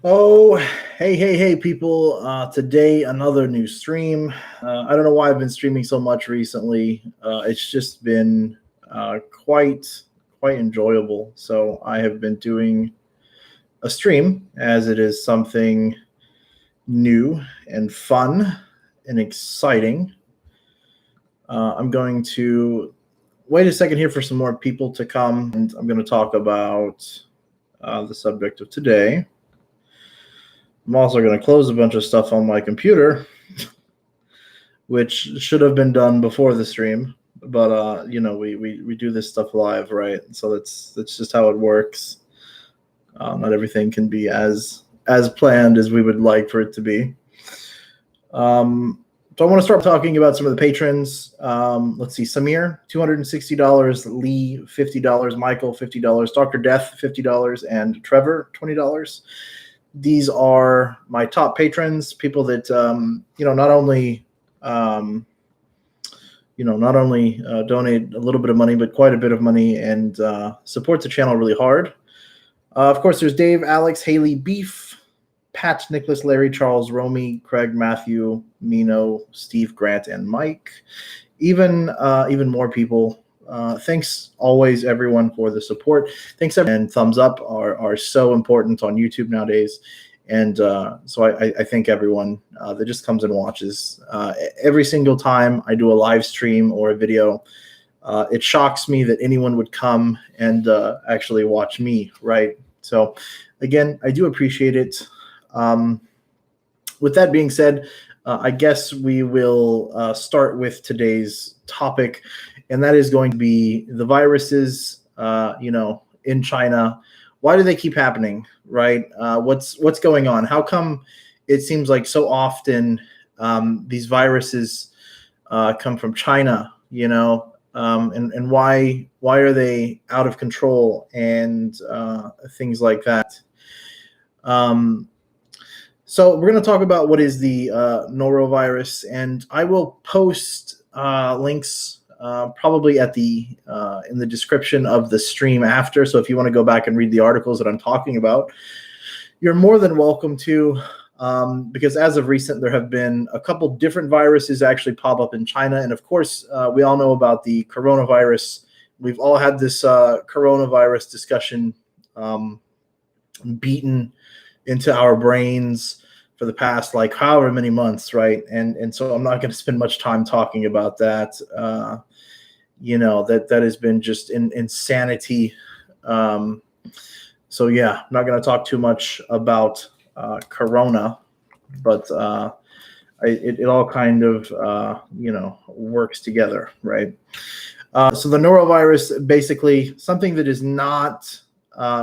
Oh, hey, people. Today, another new stream. I don't know why I've been streaming so much recently. It's just been quite enjoyable. So I have been doing a stream as it is something new and fun and exciting. I'm going to wait a second here for some more people to come, and I'm going to talk about the subject of today. I'm also going to close a bunch of stuff on my computer, which should have been done before the stream. But we do this stuff live, right? So that's just how it works. Not everything can be as planned as we would like for it to be. So I want to start talking about some of the patrons. Let's see, Samir, $260, Lee, $50, Michael, $50, Dr. Death, $50, and Trevor, $20. These are my top patrons, people that not only donate a little bit of money, but quite a bit of money, and support the channel really hard. Of course, there's Dave, Alex, Haley, Beef, Pat, Nicholas, Larry, Charles, Romy, Craig, Matthew, Mino, Steve, Grant, and Mike. Even more people. Thanks always, everyone, for the support. Thanks, everyone. And thumbs up are so important on YouTube nowadays. And so I thank everyone that just comes and watches. Every single time I do a live stream or a video, it shocks me that anyone would come and actually watch me, right? So, again, I do appreciate it. With that being said, I guess we will start with today's topic, and that is going to be the viruses, in China. Why do they keep happening, right? What's going on? How come it seems like so often these viruses come from China, and why are they out of control and things like that? So we're going to talk about what is the norovirus, and I will post links probably at in the description of the stream after. So if you want to go back and read the articles that I'm talking about, you're more than welcome to, because as of recent, there have been a couple different viruses actually pop up in China. And of course, we all know about the coronavirus. We've all had this coronavirus discussion beaten into our brains for the past however many months, right? And so I'm not going to spend much time talking about that. That has been just insanity. So yeah, I'm not going to talk too much about corona, but it all kind of works together, right? So the norovirus, basically something that is not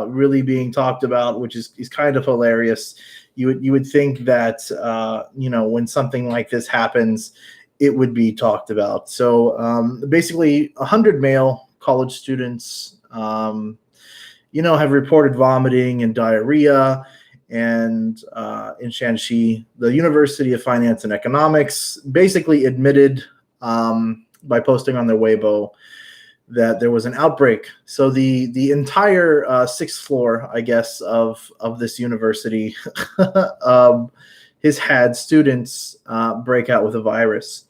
really being talked about, which is kind of hilarious. You would think that when something like this happens, it would be talked about. So basically, 100 male college students, have reported vomiting and diarrhea. And in Shanxi, the University of Finance and Economics basically admitted by posting on their Weibo that there was an outbreak. So the entire sixth floor, I guess, of this university has had students break out with a virus.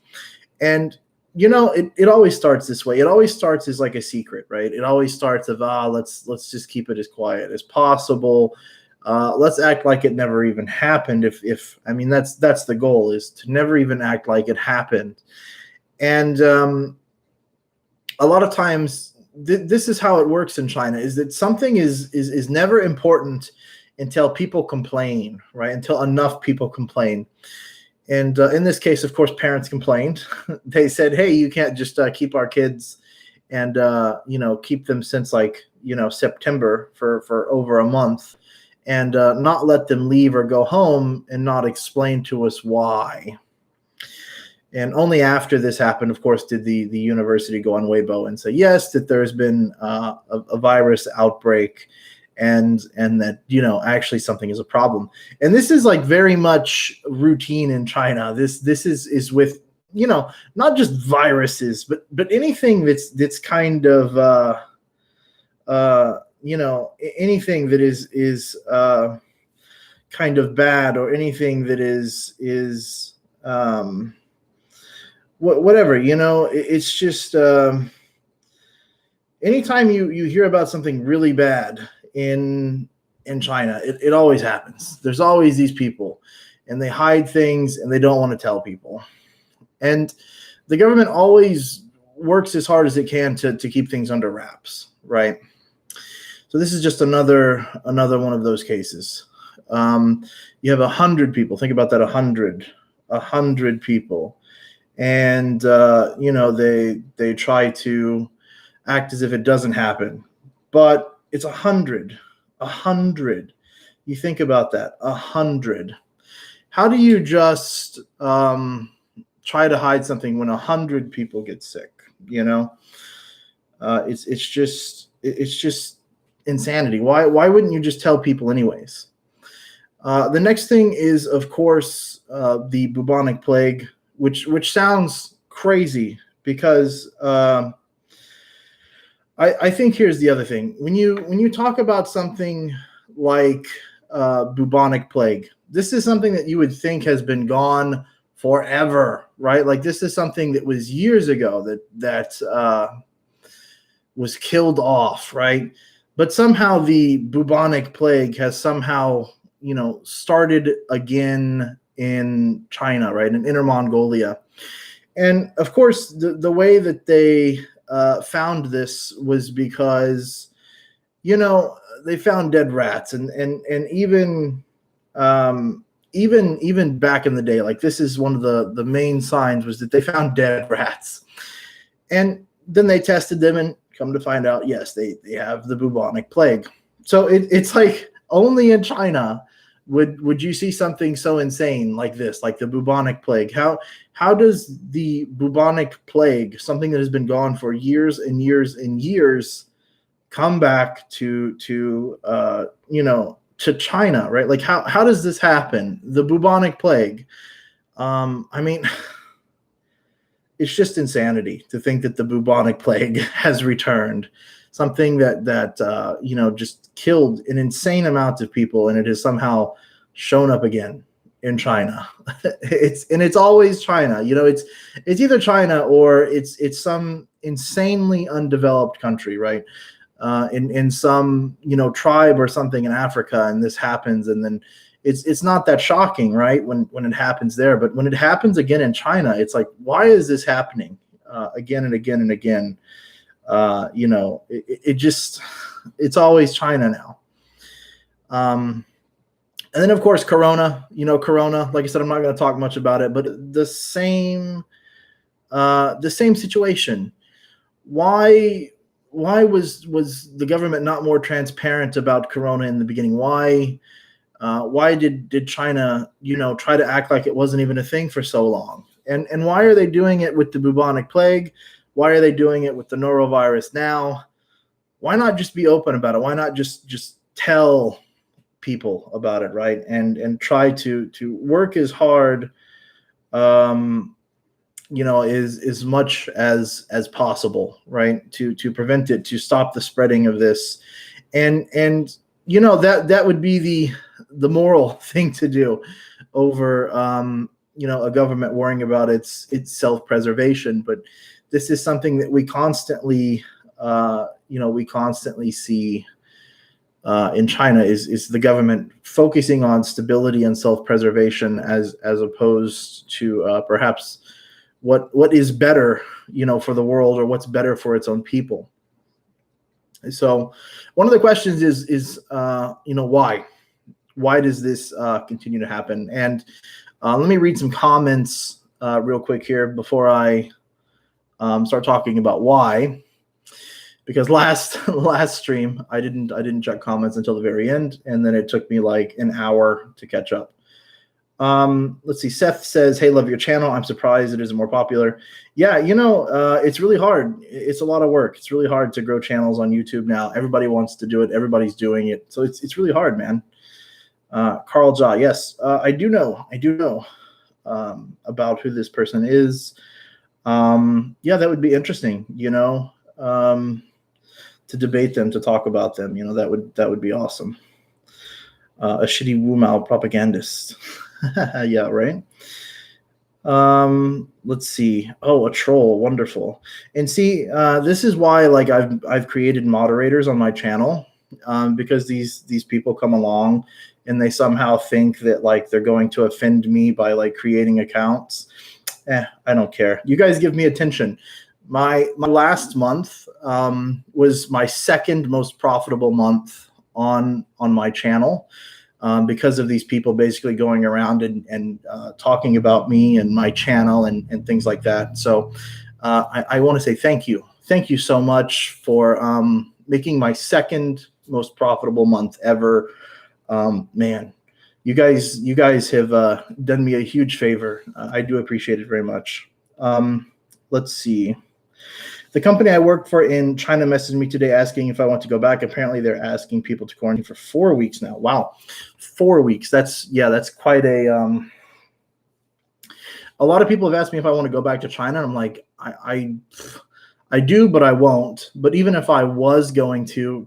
And it always starts this way. It always starts as like a secret, right? It always starts of let's just keep it as quiet as possible. Let's act like it never even happened. If I mean that's the goal, is to never even act like it happened. And a lot of times this is how it works in China, is that something is never important until people complain, right? Until enough people complain. And in this case, of course, parents complained. They said, hey, you can't just keep our kids and, keep them since September for over a month and not let them leave or go home and not explain to us why. And only after this happened, of course, did the university go on Weibo and say, yes, that there's been a virus outbreak and that, actually something is a problem. And this is very much routine in China. This is with, not just viruses, but anything that's kind of, anything that is kind of bad or anything that is whatever, it's just anytime you hear about something really bad in China, it always happens. There's always these people, and they hide things and they don't want to tell people. And the government always works as hard as it can to keep things under wraps, right? So this is just another one of those cases. You have 100 people. Think about that, 100 people. And, they try to act as if it doesn't happen. But it's 100. You think about that, 100. How do you just try to hide something when 100 people get sick? It's just insanity. Why wouldn't you just tell people anyways? The next thing is, of course, the bubonic plague, which sounds crazy because I think here's the other thing. When you talk about something like bubonic plague, this is something that you would think has been gone forever, right? Like this is something that was years ago that was killed off, right? But somehow the bubonic plague has somehow, started again in China, right? In Inner Mongolia. And of course, the way that they found this was because, they found dead rats and even back in the day, like this is one of the main signs was that they found dead rats. And then they tested them and come to find out, yes, they have the bubonic plague. So it's like only in China would you see something so insane like this, like the bubonic plague. How does the bubonic plague, something that has been gone for years and years and years, come back to China, right? Like how does this happen? The bubonic plague. It's just insanity to think that the bubonic plague has returned, something that just killed an insane amount of people, and it has somehow shown up again in China. It's always China. It's either China or it's some insanely undeveloped country, right? In some tribe or something in Africa, and this happens, and then it's not that shocking, right? When it happens there, but when it happens again in China, it's like, why is this happening again and again and again? It's always China now. And then of course, Corona, like I said, I'm not going to talk much about it, but the same situation. Why was the government not more transparent about Corona in the beginning? Why did China, try to act like it wasn't even a thing for so long? And why are they doing it with the bubonic plague? Why are they doing it with the norovirus now? Why not just be open about it? Why not just tell people about it, right? And try to work as hard, as much as possible, right? To prevent it, to stop the spreading of this, and that would be the moral thing to do over a government worrying about its self-preservation. But this is something that we constantly see in China is the government focusing on stability and self-preservation as opposed to perhaps what is better, for the world, or what's better for its own people. So one of the questions is why does this continue to happen? And let me read some comments real quick here before I start talking about why. Because last stream I didn't check comments until the very end, and then it took me like an hour to catch up. Let's see. Seth says, "Hey, love your channel. I'm surprised it isn't more popular." Yeah, it's really hard. It's a lot of work. It's really hard to grow channels on YouTube now. Everybody wants to do it. Everybody's doing it, so it's really hard, man. Carl Ja, yes, I do know about who this person is. Yeah, that would be interesting. To debate them, to talk about them. That would be awesome. A shitty Wu Mao propagandist. Yeah, right. Let's see. Oh, a troll, wonderful. And see, this is why like I've created moderators on my channel, because these people come along and they somehow think that like they're going to offend me by like creating accounts. I don't care. You guys give me attention. My last month was my second most profitable month on my channel, because of these people basically going around and talking about me and my channel and things like that. So I want to say thank you. Thank you so much for making my second most profitable month ever. Man, you guys have done me a huge favor. I do appreciate it very much. Let's see. The company I work for in China messaged me today asking if I want to go back. Apparently, they're asking people to quarantine for 4 weeks now. Wow, 4 weeks. That's quite a. A lot of people have asked me if I want to go back to China. I'm like, I do, but I won't. But even if I was going to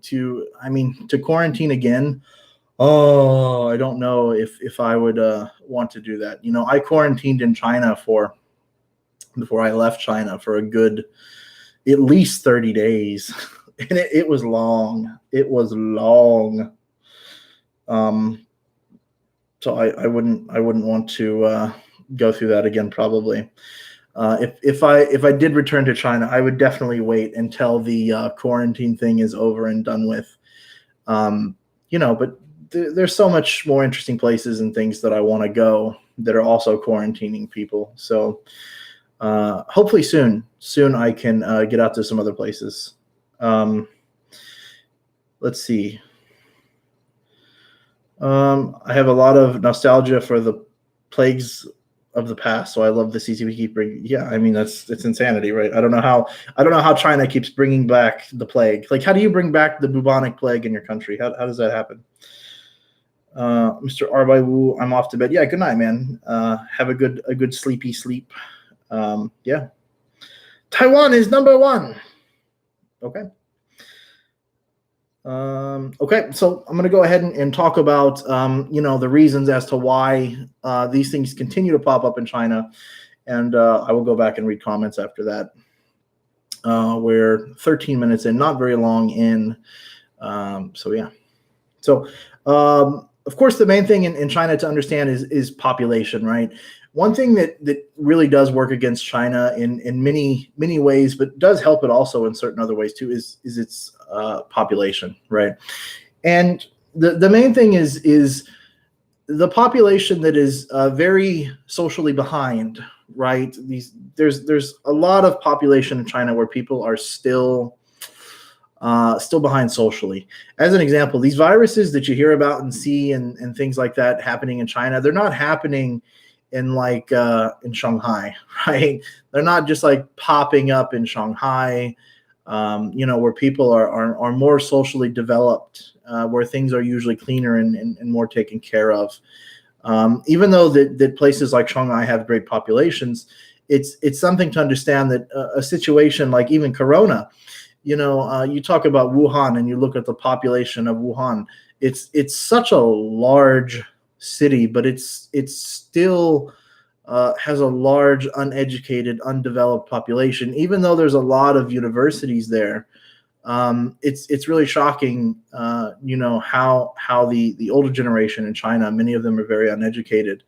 quarantine again, oh, I don't know if I would want to do that. You know, I quarantined in China before I left China for a good at least 30 days. And it was long. It was long. So I wouldn't want to go through that again, probably. If I did return to China, I would definitely wait until the quarantine thing is over and done with. But there's so much more interesting places and things that I want to go that are also quarantining people. So hopefully soon I can get out to some other places. Let's see. I have a lot of nostalgia for the plagues of the past, so I love the CCP keep bringing. Yeah, I mean it's insanity, right? I don't know how China keeps bringing back the plague. Like, how do you bring back the bubonic plague in your country? How does that happen? Mr. Arbai Wu, I'm off to bed. Yeah, good night, man. Have a good sleepy sleep. Yeah. Taiwan is number one. Okay. Okay, so I'm going to go ahead and talk about, the reasons as to why these things continue to pop up in China. And I will go back and read comments after that. We're 13 minutes in, not very long in. So, yeah. So, of course, the main thing in China to understand is population, right? One thing that really does work against China in many ways, but does help it also in certain other ways too, is its population, right? And the main thing is the population that is very socially behind, right? There's a lot of population in China where people are still behind socially. As an example, these viruses that you hear about and see and things like that happening in China, they're not happening in in Shanghai, right? They're not just like popping up in Shanghai, where people are more socially developed, where things are usually cleaner and more taken care of. Even though that places like Shanghai have great populations, it's something to understand that a situation like even Corona, you talk about Wuhan and you look at the population of Wuhan, it's such a large city, but it's still has a large uneducated, undeveloped population. Even though there's a lot of universities there, it's really shocking, how the older generation in China, many of them are very uneducated,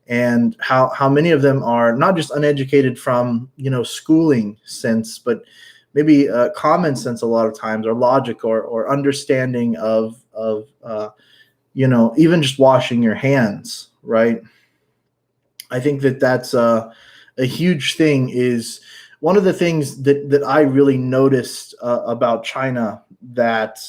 and how many of them are not just uneducated from schooling sense, but maybe common sense a lot of times, or logic, or understanding of even just washing your hands, right? I think that's a huge thing. Is one of the things that I really noticed about China that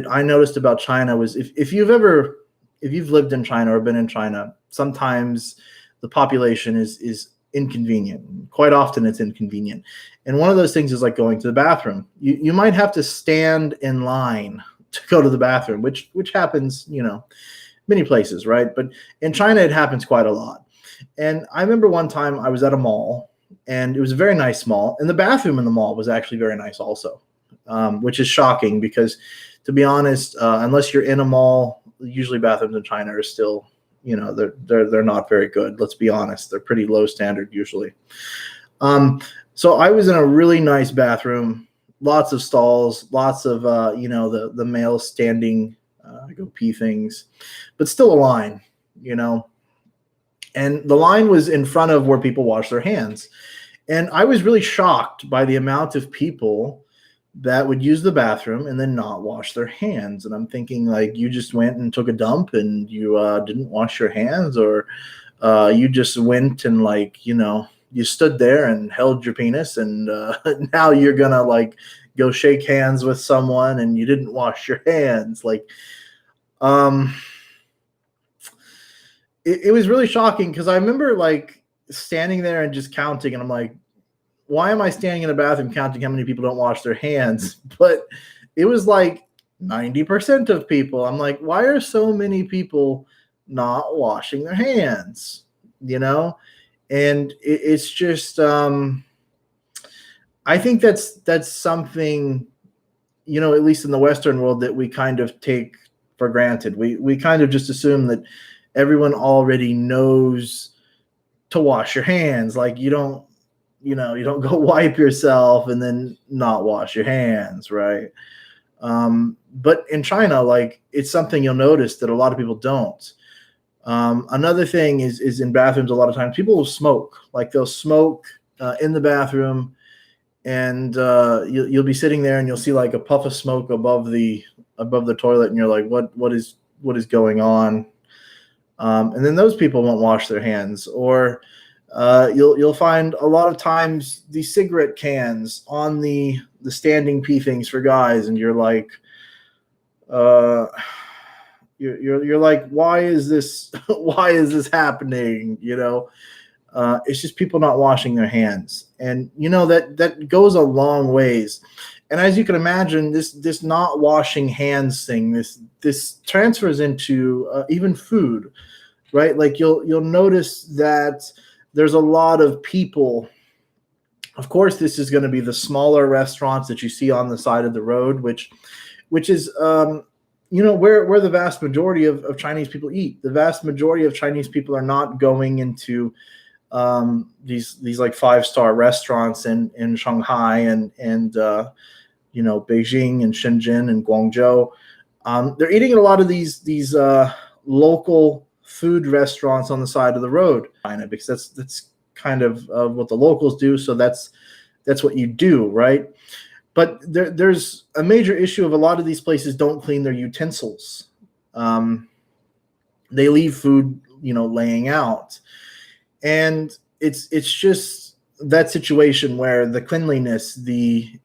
I noticed about China was if you've lived in China or been in China, sometimes the population is inconvenient. Quite often it's inconvenient. And one of those things is like going to the bathroom. You might have to stand in line to go to the bathroom, which happens, many places, right? But in China, it happens quite a lot. And I remember one time I was at a mall, and it was a very nice mall, and the bathroom in the mall was actually very nice also. which is shocking because, to be honest, unless you're in a mall, usually bathrooms in China are still, they're not very good. Let's be honest, they're pretty low standard usually. So I was in a really nice bathroom, lots of stalls, lots of the male standing go pee things, but still a line, and the line was in front of where people wash their hands. And I was really shocked by the amount of people that would use the bathroom and then not wash their hands. And I'm thinking, like, you just went and took a dump and you didn't wash your hands, or you just went and, like, you stood there and held your penis, and now you're gonna, like, go shake hands with someone and you didn't wash your hands. Like, it was really shocking because I remember, like, standing there and just counting, and I'm like, why am I standing in a bathroom counting how many people don't wash their hands? But it was like 90% of people. I'm like, why are so many people not washing their hands? And it's just, I think that's something, at least in the Western world, that we kind of take for granted. We kind of just assume that everyone already knows to wash your hands. Like, you don't go wipe yourself and then not wash your hands, right? But in China, like, it's something you'll notice that a lot of people don't. Another thing is in bathrooms, a lot of times people will smoke. Like, they'll smoke in the bathroom, and you'll be sitting there and you'll see, like, a puff of smoke above the toilet, and you're like, what is going on? And then those people won't wash their hands. Or you'll find a lot of times the cigarette cans on the standing pee things for guys, and you're like, you're like, why is this happening? It's just people not washing their hands, and that goes a long ways. And as you can imagine, this not washing hands thing, this transfers into even food, right? Like, you'll notice that there's a lot of people. Of course, this is going to be the smaller restaurants that you see on the side of the road, which is where the vast majority of Chinese people eat. The vast majority of Chinese people are not going into these like 5-star restaurants in Shanghai and Beijing and Shenzhen and Guangzhou. They're eating at a lot of these local food restaurants on the side of the road, China, because that's kind of what the locals do. So that's what you do, right? But there's a major issue of a lot of these places don't clean their utensils. They leave food, laying out, and it's just that situation where the cleanliness, the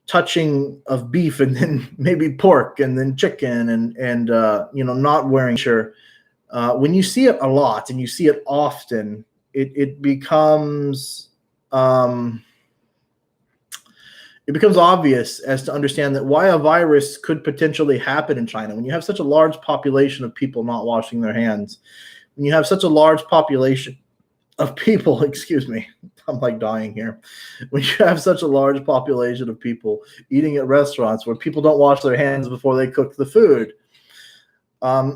touching of beef and then maybe pork and then chicken and not wearing sure. When you see it a lot and you see it often, it becomes obvious as to understand that why a virus could potentially happen in China when you have such a large population of people not washing their hands. When you have such a large population of people, excuse me, I'm like dying here. When you have such a large population of people eating at restaurants where people don't wash their hands before they cook the food,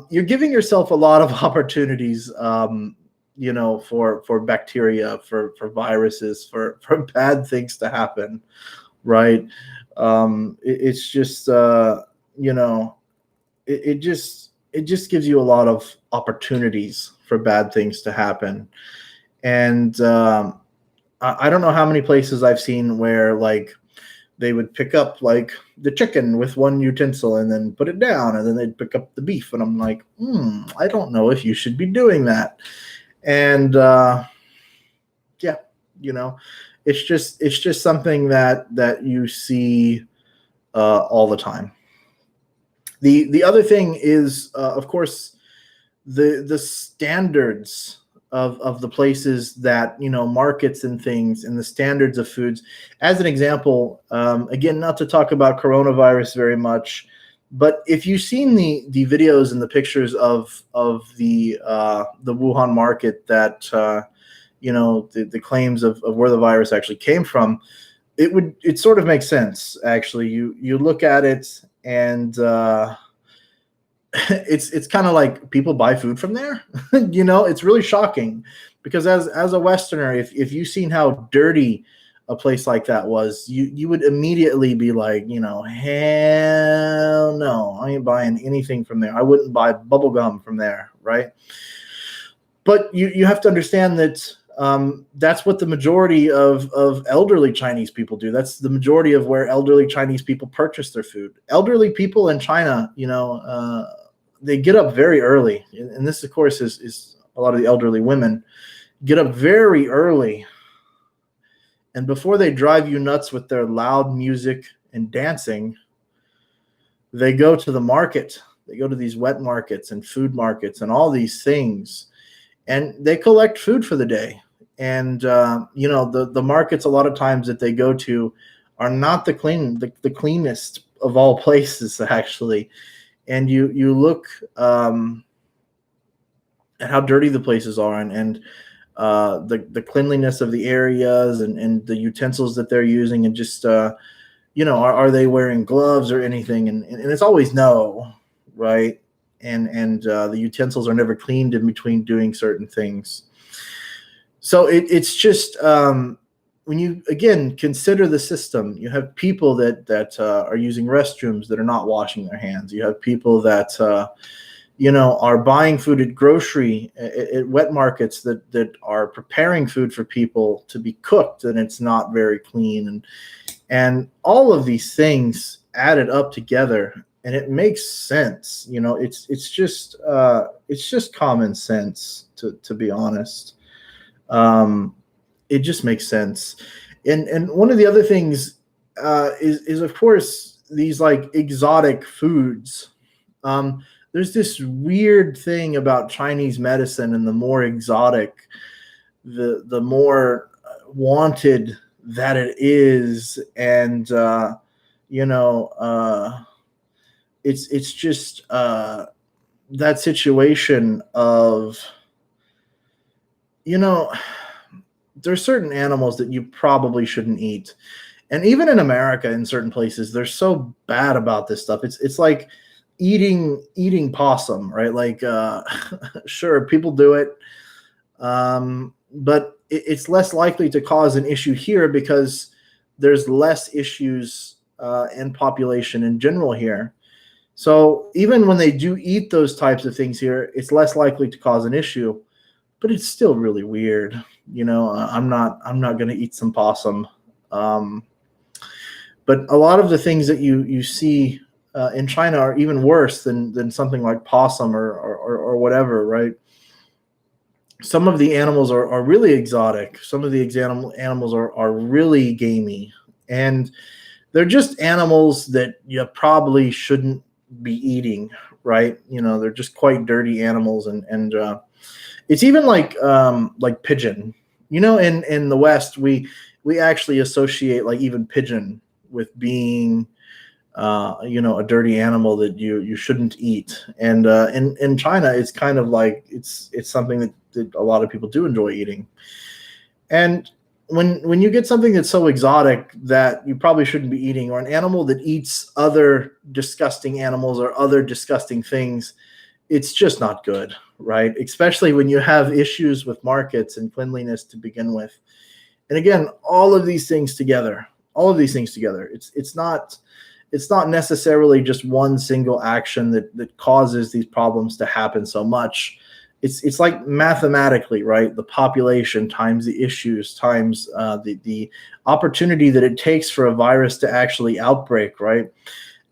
you're giving yourself a lot of opportunities, for bacteria, for viruses, for bad things to happen, right? It's just, it just gives you a lot of opportunities for bad things to happen. And I don't know how many places I've seen where, like, they would pick up, like, the chicken with one utensil and then put it down, and then they'd pick up the beef. And I'm like, I don't know if you should be doing that. And it's just something that you see all the time. The other thing is, of course, the standards of the places that, markets and things, and the standards of foods. As an example, again, not to talk about coronavirus very much, but if you've seen the videos and the pictures of the Wuhan market, that the claims of where the virus actually came from, it sort of makes sense, actually. You look at it, and it's kind of like people buy food from there. It's really shocking, because as a Westerner, if you've seen how dirty a place like that was, you would immediately be like, hell no, I ain't buying anything from there. I wouldn't buy bubble gum from there, right? But you have to understand that that's what the majority of elderly Chinese people do. That's the majority of where elderly Chinese people purchase their food. Elderly people in China, they get up very early. And this, of course, is a lot of the elderly women get up very early. And before they drive you nuts with their loud music and dancing, they go to the market. They go to these wet markets and food markets and all these things. And they collect food for the day. And, the markets a lot of times that they go to are not the cleanest of all places, actually. And you look at how dirty the places are, and the cleanliness of the areas, and the utensils that they're using, and just, are they wearing gloves or anything? And it's always no, right? And the utensils are never cleaned in between doing certain things. So it's just when you, again, consider the system, you have people that are using restrooms that are not washing their hands. You have people that are buying food at wet markets that are preparing food for people to be cooked, and it's not very clean, and all of these things added up together. And it makes sense, it's just common sense, to be honest. It just makes sense. And one of the other things is of course these like exotic foods. There's this weird thing about Chinese medicine, and the more exotic, the more wanted that it is, and it's just that situation of, there's certain animals that you probably shouldn't eat. And even in America, in certain places, they're so bad about this stuff. It's like eating possum, right? Like, sure, people do it. But it's less likely to cause an issue here, because there's less issues in population in general here. So even when they do eat those types of things here, it's less likely to cause an issue, but it's still really weird. I'm not going to eat some possum. But a lot of the things that you see in China are even worse than something like possum or whatever, right? Some of the animals are really exotic. Some of the animals are really gamey, and they're just animals that you probably shouldn't be eating, right? They're just quite dirty animals, and it's even like pigeon. In the West, we actually associate like even pigeon with being a dirty animal that you shouldn't eat. And in China, it's kind of like it's something that a lot of people do enjoy eating. And when you get something that's so exotic that you probably shouldn't be eating, or an animal that eats other disgusting animals or other disgusting things, it's just not good, right? Especially when you have issues with markets and cleanliness to begin with. And again, all of these things together, it's not necessarily just one single action that causes these problems to happen so much. It's like mathematically, right? The population times the issues times the opportunity that it takes for a virus to actually outbreak, right?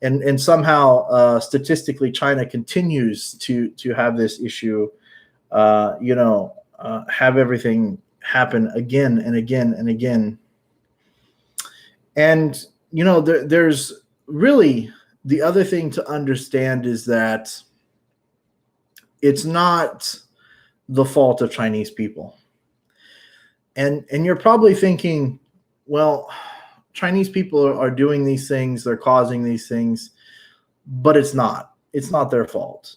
And somehow statistically, China continues to have this issue, have everything happen again and again and again. And there's really, the other thing to understand is that it's not the fault of Chinese people. And you're probably thinking, well, Chinese people are doing these things, they're causing these things, but it's not their fault.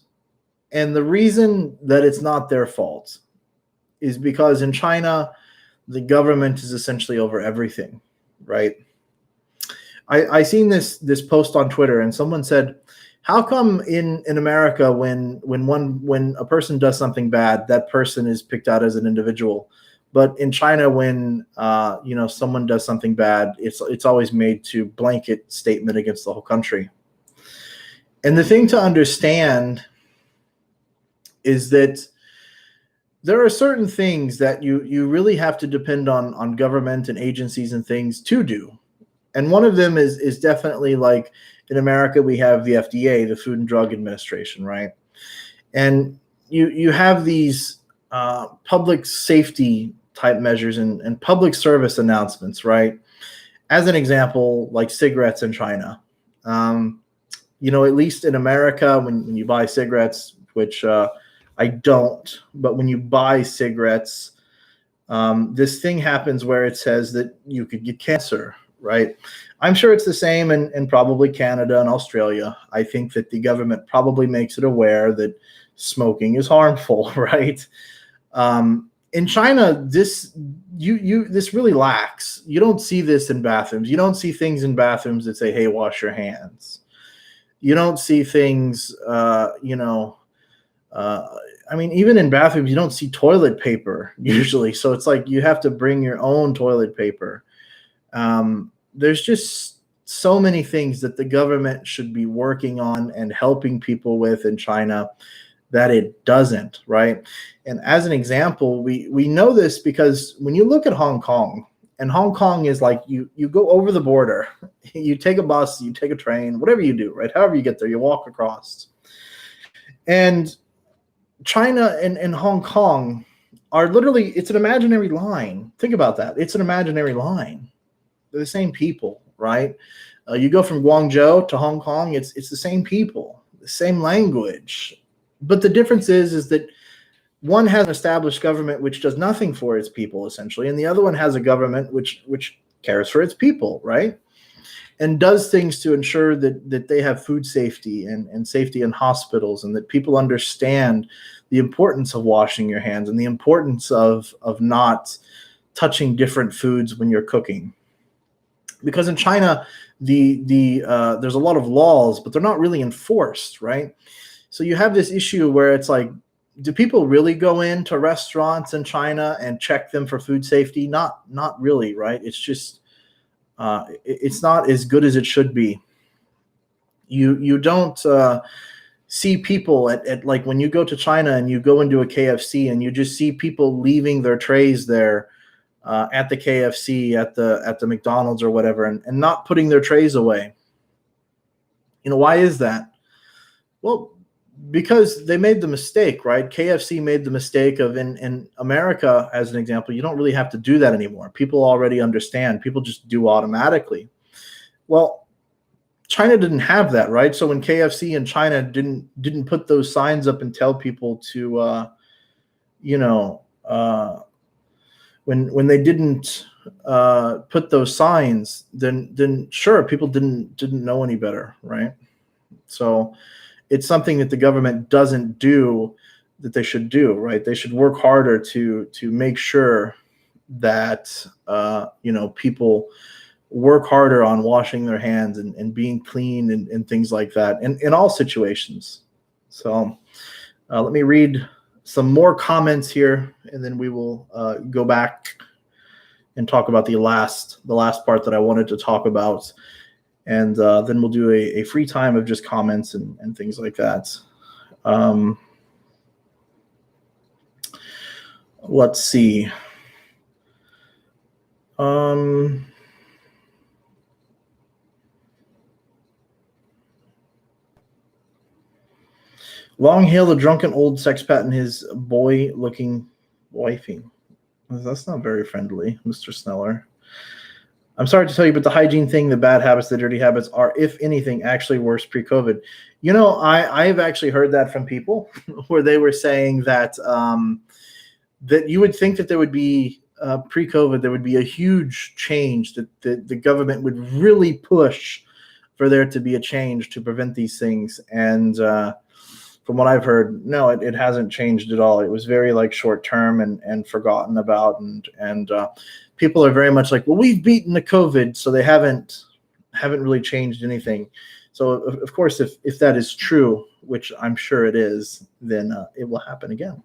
And the reason that it's not their fault is because in China, the government is essentially over everything, right? I seen this post on Twitter, and someone said, how come in America when a person does something bad, that person is picked out as an individual, but in China when someone does something bad, it's always made to blanket statement against the whole country. And the thing to understand is that there are certain things that you really have to depend on government and agencies and things to do. And one of them is definitely, like in America, we have the FDA, the Food and Drug Administration, right? And you have these public safety type measures and public service announcements, right? As an example, like cigarettes in China. At least in America, when you buy cigarettes, which I don't, but when you buy cigarettes, this thing happens where it says that you could get cancer, right? I'm sure it's the same in probably Canada and Australia. I think that the government probably makes it aware that smoking is harmful, right? In China, this really lacks. You don't see this in bathrooms. You don't see things in bathrooms that say, "Hey, wash your hands." You don't see things, even in bathrooms, you don't see toilet paper usually. So it's like you have to bring your own toilet paper. There's just so many things that the government should be working on and helping people with in China that it doesn't, right? And as an example, we know this because when you look at Hong Kong, and Hong Kong is like you go over the border, you take a bus, you take a train, whatever you do, right? However you get there, you walk across. And China and Hong Kong are literally, it's an imaginary line. Think about that. It's an imaginary line. They're the same people, right? You go from Guangzhou to Hong Kong, it's the same people, the same language. But the difference is that one has an established government which does nothing for its people, essentially, and the other one has a government which cares for its people, right? And does things to ensure that they have food safety and safety in hospitals, and that people understand the importance of washing your hands and the importance of not touching different foods when you're cooking. Because in China, there's a lot of laws, but they're not really enforced, right? So you have this issue where it's like, do people really go into restaurants in China and check them for food safety? Not really, right? It's just it's not as good as it should be. You don't see people at like when you go to China and you go into a KFC and you just see people leaving their trays there at the KFC, at the McDonald's or whatever, and not putting their trays away. Why is that? Well, because they made the mistake, right? KFC made the mistake of in America, as an example, you don't really have to do that anymore. People already understand. People just do automatically. Well, China didn't have that, right? So when KFC in China didn't put those signs up and tell people to, when they didn't put those signs, then sure, people didn't know any better, right? So it's something that the government doesn't do that they should do, right? They should work harder to make sure that people work harder on washing their hands and being clean and things like that in all situations. So let me read some more comments here, and then we will go back and talk about the last part that I wanted to talk about. And then we'll do a free time of just comments and things like that. Let's see. Long hail the drunken old sexpat and his boy-looking wifey. That's not very friendly, Mr. Sneller. I'm sorry to tell you, but the hygiene thing, the bad habits, the dirty habits are, if anything, actually worse pre-COVID. I've actually heard that from people where they were saying that that you would think that there would be pre-COVID, there would be a huge change, that the government would really push for there to be a change to prevent these things. And from what I've heard, no, it hasn't changed at all. It was very short term and forgotten about, and people are very much like, well, we've beaten the COVID, so they haven't haven't really changed anything. So of course, if that is true, which I'm sure it is, then it will happen again.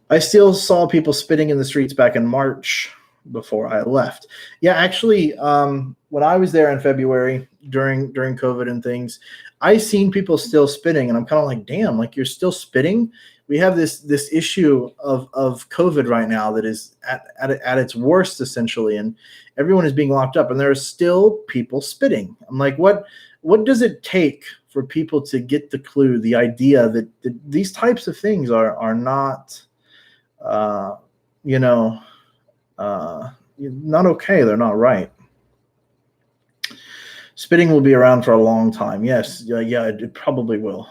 I still saw people spitting in the streets back in March before I left. Yeah, actually, when I was there in February during COVID and things, I seen people still spitting, and I'm kind of like, damn, like you're still spitting. We have this issue of COVID right now that is at its worst essentially, and everyone is being locked up, and there are still people spitting. I'm like, what does it take for people to get the clue, the idea that these types of things are not, not okay. They're not right. Spitting will be around for a long time. Yes, yeah, it probably will.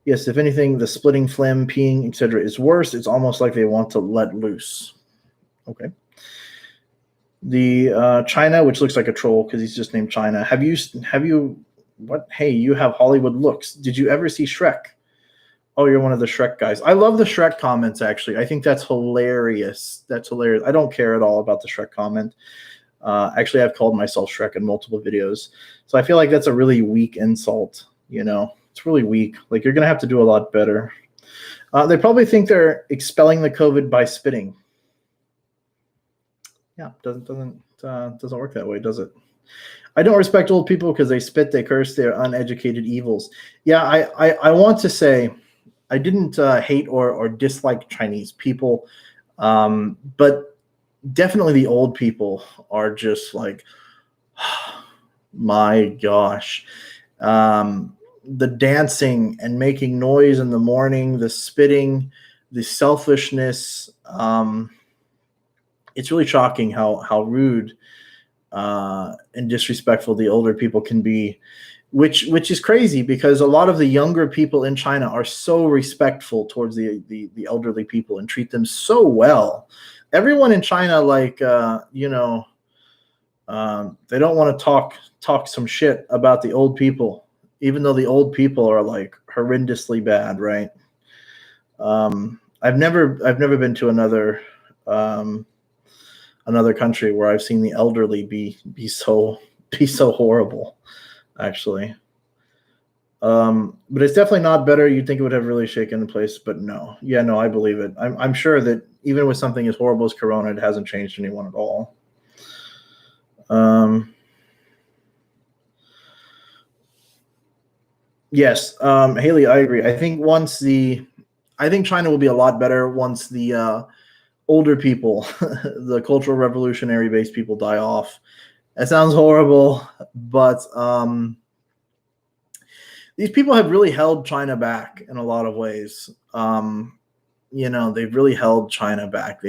Yes, if anything, the splitting, phlegm, peeing, etc. is worse. It's almost like they want to let loose. Okay. The China, which looks like a troll because he's just named China. Have you what? Hey, you have Hollywood looks. Did you ever see Shrek? Oh, you're one of the Shrek guys. I love the Shrek comments, actually. I think that's hilarious. That's hilarious. I don't care at all about the Shrek comment. Actually, I've called myself Shrek in multiple videos. So I feel like that's a really weak insult, It's really weak. Like, you're going to have to do a lot better. They probably think they're expelling the COVID by spitting. Yeah, doesn't work that way, does it? I don't respect old people because they spit, they curse, they're uneducated evils. Yeah, I want to say I didn't hate or dislike Chinese people, but definitely the old people are just like, my gosh. The dancing and making noise in the morning, the spitting, the selfishness. It's really shocking how rude and disrespectful the older people can be, which is crazy because a lot of the younger people in China are so respectful towards the elderly people and treat them so well. Everyone in China, like, they don't want to talk some shit about the old people, even though the old people are like horrendously bad, right? I've never been to another country where I've seen the elderly be so horrible, actually. But it's definitely not better. You'd think it would have really shaken the place, but no. Yeah, no, I believe it. I'm sure that even with something as horrible as Corona, it hasn't changed anyone at all. Yes, Haley, I agree. I think China will be a lot better once the older people, the cultural revolutionary based people die off. That sounds horrible, but these people have really held China back in a lot of ways. They've really held China back.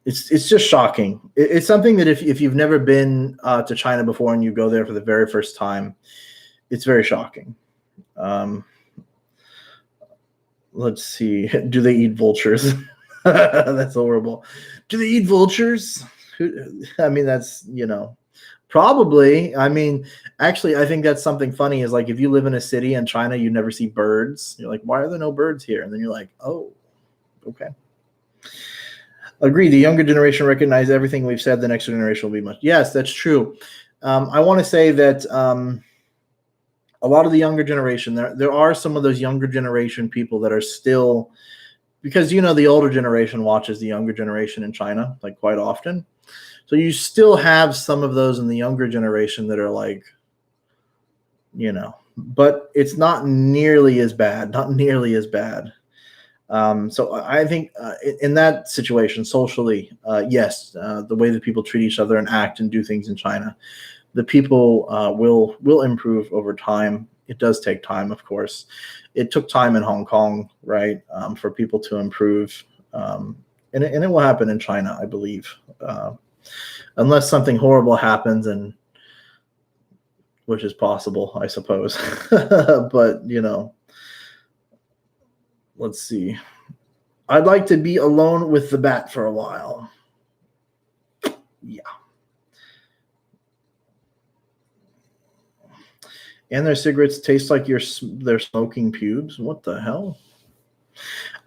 It's just shocking. It's something that if you've never been to China before and you go there for the very first time, it's very shocking. Let's see. Do they eat vultures? That's horrible. Do they eat vultures? I mean, that's, probably. I mean, actually, I think that's something funny is like if you live in a city in China, you never see birds. You're like, why are there no birds here? And then you're like, oh, okay. Agree. The younger generation recognize everything we've said. The next generation will be much. Yes, that's true. I want to say that a lot of the younger generation, there are some of those younger generation people that are still, because the older generation watches the younger generation in China like quite often. So you still have some of those in the younger generation that are like, but it's not nearly as bad. So I think in that situation, socially, yes, the way that people treat each other and act and do things in China, the people will improve over time. It does take time, of course. It took time in Hong Kong, right, for people to improve, and it will happen in China, I believe, unless something horrible happens, and which is possible, I suppose. But let's see. I'd like to be alone with the bat for a while. Yeah. And their cigarettes taste like they're smoking pubes. What the hell?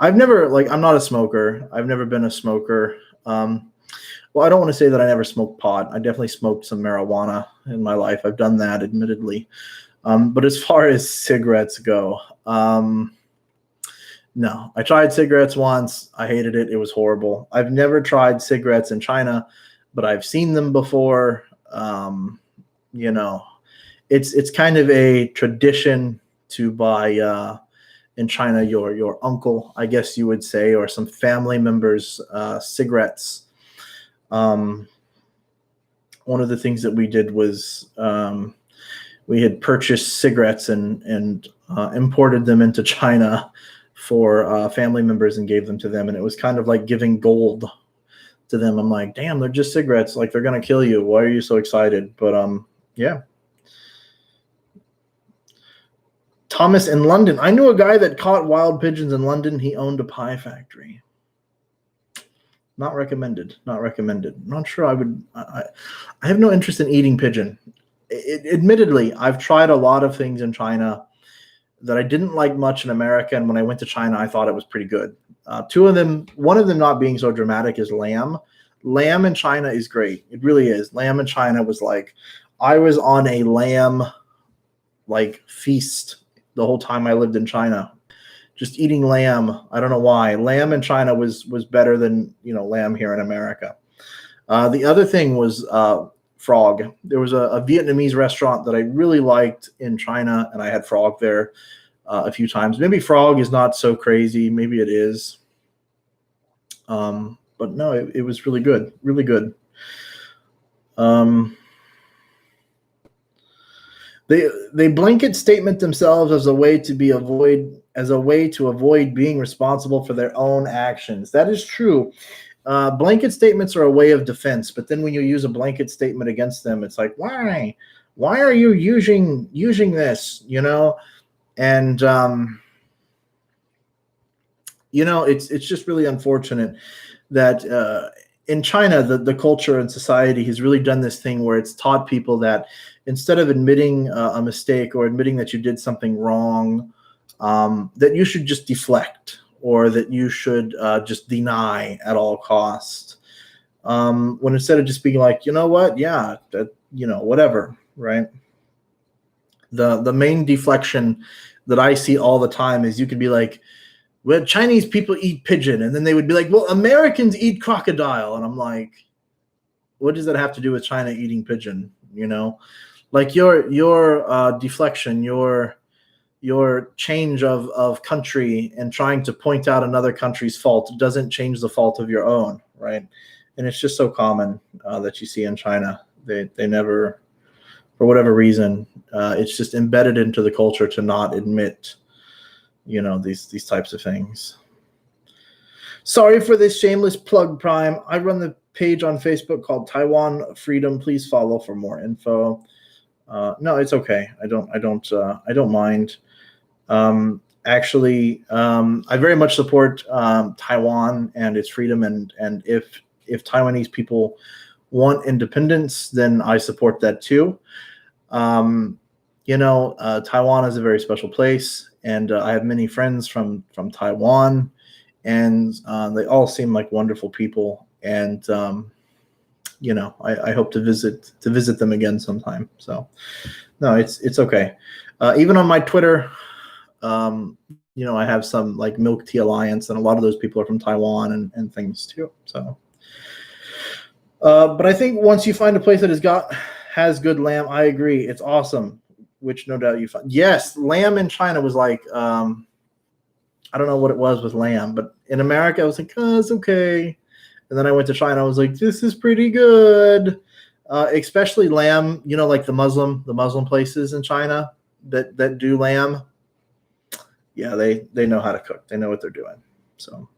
I'm not a smoker. I've never been a smoker. Well, I don't want to say that I never smoked pot. I definitely smoked some marijuana in my life. I've done that, admittedly. But as far as cigarettes go, no. I tried cigarettes once. I hated it. It was horrible. I've never tried cigarettes in China, but I've seen them before. You know, it's kind of a tradition to buy in China your uncle, I guess you would say, or some family members cigarettes. One of the things that we did was we had purchased cigarettes and imported them into China for family members and gave them to them, and it was kind of like giving gold to them. I'm like, damn, they're just cigarettes. Like, they're gonna kill you. Why are you so excited? But yeah. Thomas in London. I knew a guy that caught wild pigeons in London. He owned a pie factory. Not recommended. Not recommended. Not sure I would. I have no interest in eating pigeon. Admittedly, I've tried a lot of things in China that I didn't like much in America, and when I went to China, I thought it was pretty good. Two of them, one of them not being so dramatic, is lamb. Lamb in China is great. It really is. Lamb in China was like, I was on a lamb like feast the whole time I lived in China, just eating lamb. I don't know why. Lamb in China was better than, you know, lamb here in America. The other thing was frog. There was a Vietnamese restaurant that I really liked in China, and I had frog there a few times. Maybe frog is not so crazy. Maybe it is. But no, it was really good. Really good. They blanket statement themselves as a way to avoid being responsible for their own actions. That is true. Blanket statements are a way of defense, but then when you use a blanket statement against them, it's like, why are you using this? You know, and you know, it's just really unfortunate that in China, the culture and society has really done this thing where it's taught people that instead of admitting a mistake or admitting that you did something wrong, that you should just deflect, or that you should just deny at all costs. When instead of just being like, you know what, yeah, that, you know, whatever, right? The main deflection that I see all the time is you could be like, well, Chinese people eat pigeon, and then they would be like, well, Americans eat crocodile, and I'm like, what does that have to do with China eating pigeon? You know, like your deflection, your change of country and trying to point out another country's fault doesn't change the fault of your own, right? And it's just so common that you see in China. They never, for whatever reason, it's just embedded into the culture to not admit, you know, these types of things. Sorry for this shameless plug, Prime. I run the page on Facebook called Taiwan Freedom. Please follow for more info. No, it's okay. I don't mind. Actually, I very much support Taiwan and its freedom, and if Taiwanese people want independence, then I support that too. You know, Taiwan is a very special place, and I have many friends from Taiwan, and they all seem like wonderful people. And you know, I hope to visit them again sometime. So, no, it's okay. Even on my Twitter, you know, I have some like Milk Tea Alliance, and a lot of those people are from Taiwan and things too. So, but I think once you find a place that has good lamb, I agree, it's awesome. Which no doubt you find. Yes, lamb in China was like, I don't know what it was with lamb, but in America I was like, oh, it's okay. And then I went to China, I was like, this is pretty good. Especially lamb, you know, like the Muslim places in China that do lamb. Yeah, they know how to cook. They know what they're doing. So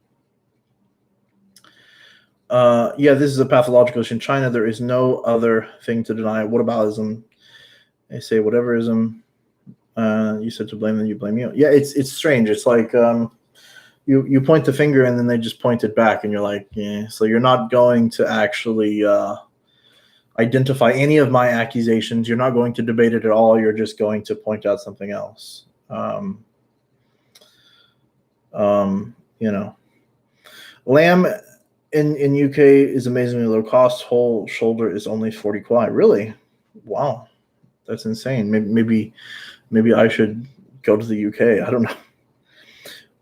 yeah, this is a pathological issue. In China, there is no other thing to deny. Whataboutism? They say whatever ism. You said to blame, then you blame you. Yeah, it's strange. It's like you point the finger and then they just point it back, and you're like, yeah. So you're not going to actually identify any of my accusations. You're not going to debate it at all. You're just going to point out something else. You know, lamb In UK is amazingly low cost. Whole shoulder is only 40 kwai. Really? Wow, that's insane. Maybe I should go to the UK. I don't know.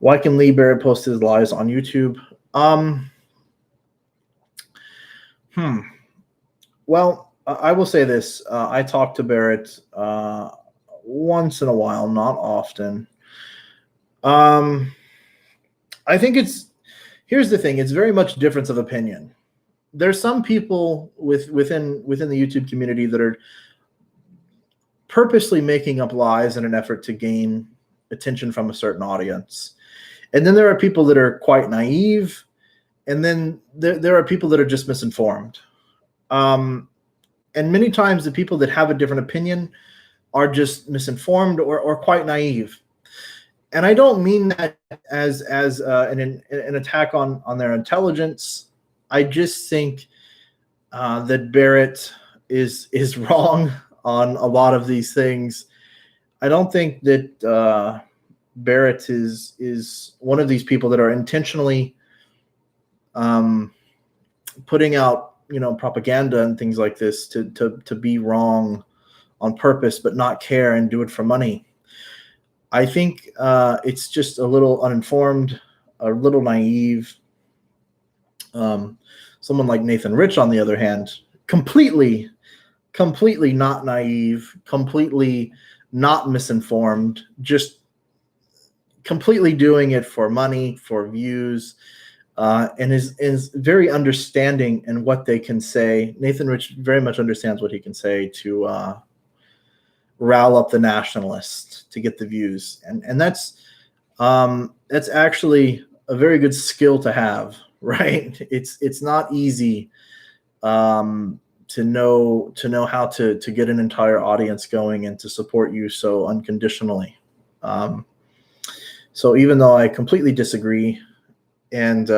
Why can Lee Barrett post his lies on YouTube? Um, hmm. Well, I will say this. I talk to Barrett once in a while, not often. I think here's the thing. It's very much difference of opinion. There's some people within the YouTube community that are purposely making up lies in an effort to gain attention from a certain audience. And then there are people that are quite naive, and then there are people that are just misinformed. And many times the people that have a different opinion are just misinformed or quite naive. And I don't mean that as an attack on their intelligence. I just think that Barrett is wrong on a lot of these things. I don't think that Barrett is one of these people that are intentionally putting out propaganda and things like this to be wrong on purpose, but not care and do it for money. I think it's just a little uninformed, a little naive. Someone like Nathan Rich, on the other hand, completely not naive, completely not misinformed, just completely doing it for money, for views, and is very understanding in what they can say. Nathan Rich very much understands what he can say to rile up the nationalists to get the views, and that's actually a very good skill to have, right? It's not easy to know how to get an entire audience going and to support you so unconditionally. So even though I completely disagree, and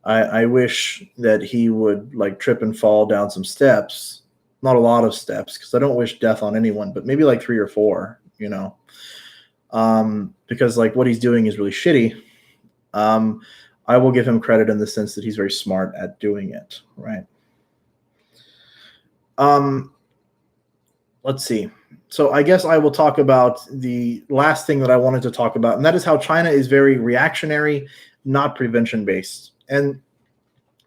I wish that he would like trip and fall down some steps, not a lot of steps, because I don't wish death on anyone, but maybe like 3 or 4, because like what he's doing is really shitty. I will give him credit in the sense that he's very smart at doing it, right? Let's see. So I guess I will talk about the last thing that I wanted to talk about, and that is how China is very reactionary, not prevention-based. And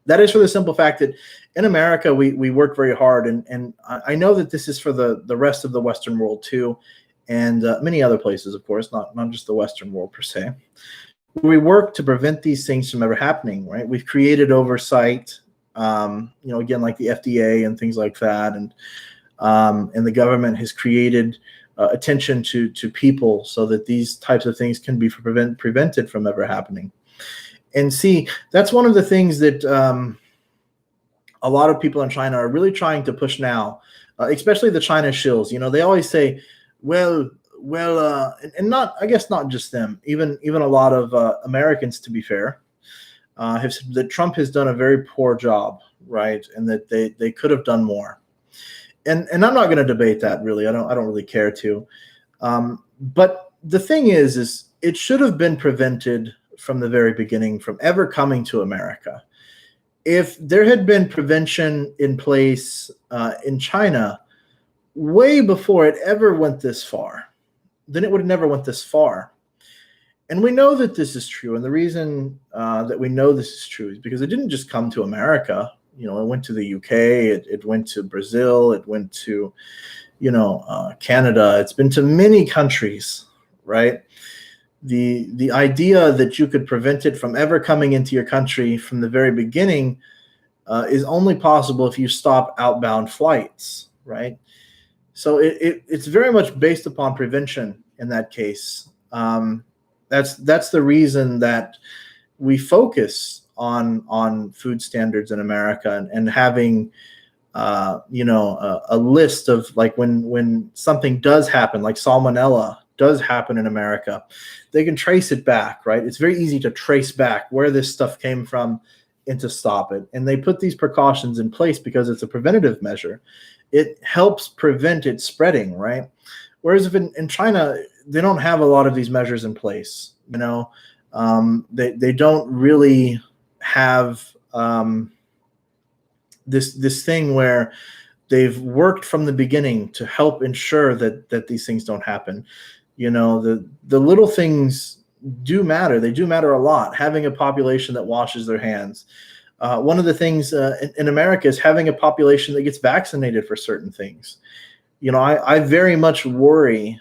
that is for the simple fact that in America, we work very hard, and I know that this is for the rest of the Western world too, and many other places, of course, not just the Western world per se. We work to prevent these things from ever happening, right? We've created oversight, again, like the FDA and things like that, and the government has created attention to people so that these types of things can be prevented from ever happening. And see, that's one of the things that a lot of people in China are really trying to push now, especially the China shills. They always say, well, and not, I guess not just them, even a lot of Americans, to be fair, have said that Trump has done a very poor job, right, and that they could have done more. And I'm not going to debate that, really. I don't really care to. But the thing is it should have been prevented from the very beginning from ever coming to America. If there had been prevention in place in China way before it ever went this far, then it would have never went this far. And we know that this is true. And the reason that we know this is true is because it didn't just come to America. It went to the UK, it went to Brazil, it went to, Canada. It's been to many countries, right? The idea that you could prevent it from ever coming into your country from the very beginning is only possible if you stop outbound flights, right? So it's very much based upon prevention in that case. That's the reason that we focus on food standards in America and having a list of, like, when something does happen, like salmonella does happen in America, they can trace it back, right? It's very easy to trace back where this stuff came from and to stop it. And they put these precautions in place because it's a preventative measure. It helps prevent it spreading, right? Whereas if in China, they don't have a lot of these measures in place. They don't really have this thing where they've worked from the beginning to help ensure that these things don't happen. The little things do matter. They do matter a lot. Having a population that washes their hands. One of the things in America is having a population that gets vaccinated for certain things. I very much worry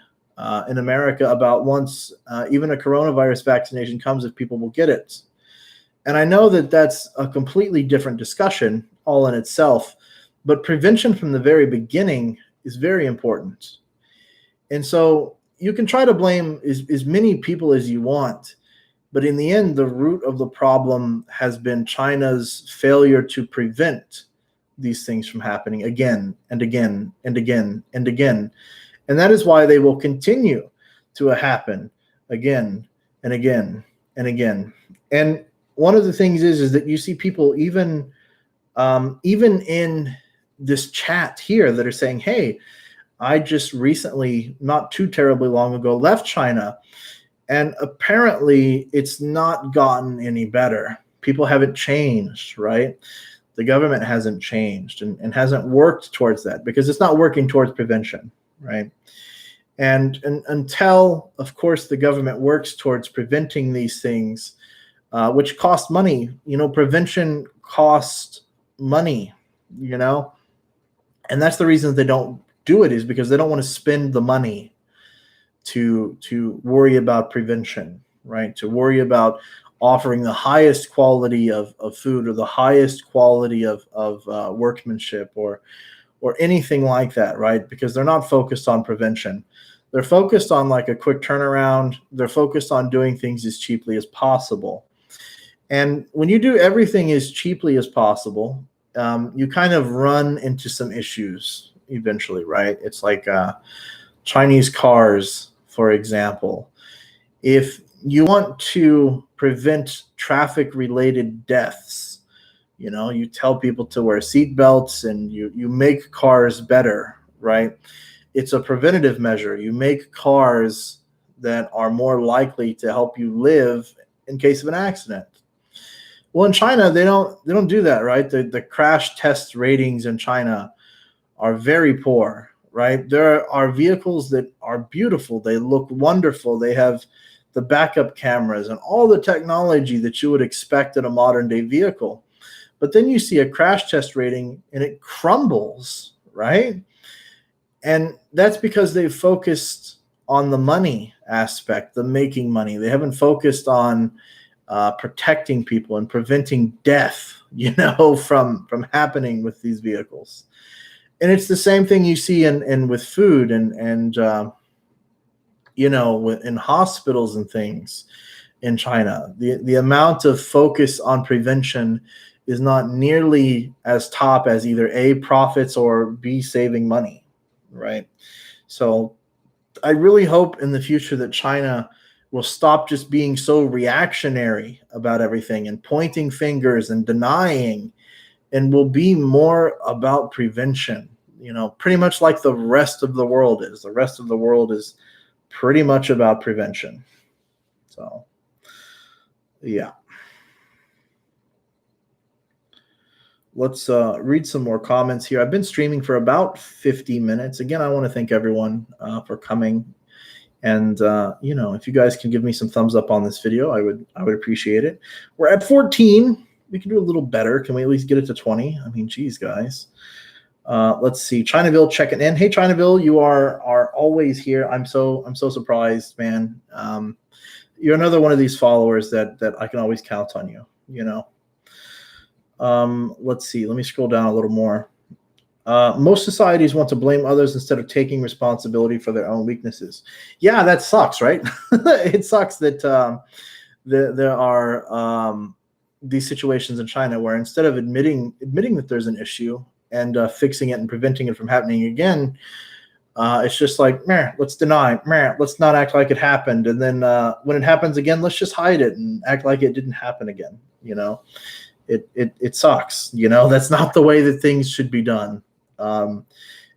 in America about once even a coronavirus vaccination comes, if people will get it. And I know that that's a completely different discussion all in itself, but prevention from the very beginning is very important. And so you can try to blame as many people as you want, but in the end, the root of the problem has been China's failure to prevent these things from happening again and again and again and again. And that is why they will continue to happen again and again and again. And one of the things is that you see people even in this chat here that are saying, hey, I just recently, not too terribly long ago, left China, and apparently it's not gotten any better. People haven't changed, right? The government hasn't changed and hasn't worked towards that because it's not working towards prevention, right? And until, of course, the government works towards preventing these things, which cost money, prevention costs money, and that's the reason they don't do it, is because they don't want to spend the money to worry about prevention, right? To worry about offering the highest quality of food or the highest quality of workmanship or anything like that, right? Because they're not focused on prevention. They're focused on like a quick turnaround. They're focused on doing things as cheaply as possible. And when you do everything as cheaply as possible, you kind of run into some issues eventually, right? It's like Chinese cars, for example. If you want to prevent traffic-related deaths, you tell people to wear seatbelts and you make cars better, right? It's a preventative measure. You make cars that are more likely to help you live in case of an accident. Well, in China, they don't do that, right? The crash test ratings in China are very poor, right? There are vehicles that are beautiful. They look wonderful. They have the backup cameras and all the technology that you would expect in a modern day vehicle. But then you see a crash test rating and it crumbles, right? And that's because they've focused on the money aspect, the making money. They haven't focused on protecting people and preventing death, from happening with these vehicles. And it's the same thing you see in with food and in hospitals and things in China. The amount of focus on prevention is not nearly as top as either A, profits, or B, saving money, right? So I really hope in the future that China will stop just being so reactionary about everything and pointing fingers and denying, and will be more about prevention, pretty much like the rest of the world is. The rest of the world is pretty much about prevention. So, yeah. Let's read some more comments here. I've been streaming for about 50 minutes. Again, I want to thank everyone for coming. And, if you guys can give me some thumbs up on this video, I would appreciate it. We're at 14. We can do a little better. Can we at least get it to 20? I mean, geez, guys. Let's see. Chinaville checking in. Hey, Chinaville, you are always here. I'm so surprised, man. You're another one of these followers that I can always count on you, Let's see. Let me scroll down a little more. Most societies want to blame others instead of taking responsibility for their own weaknesses. Yeah, that sucks, right? It sucks that there are these situations in China where instead of admitting that there's an issue and fixing it and preventing it from happening again, it's just like, let's deny, let's not act like it happened. And then when it happens again, let's just hide it and act like it didn't happen again. It sucks. That's not the way that things should be done. And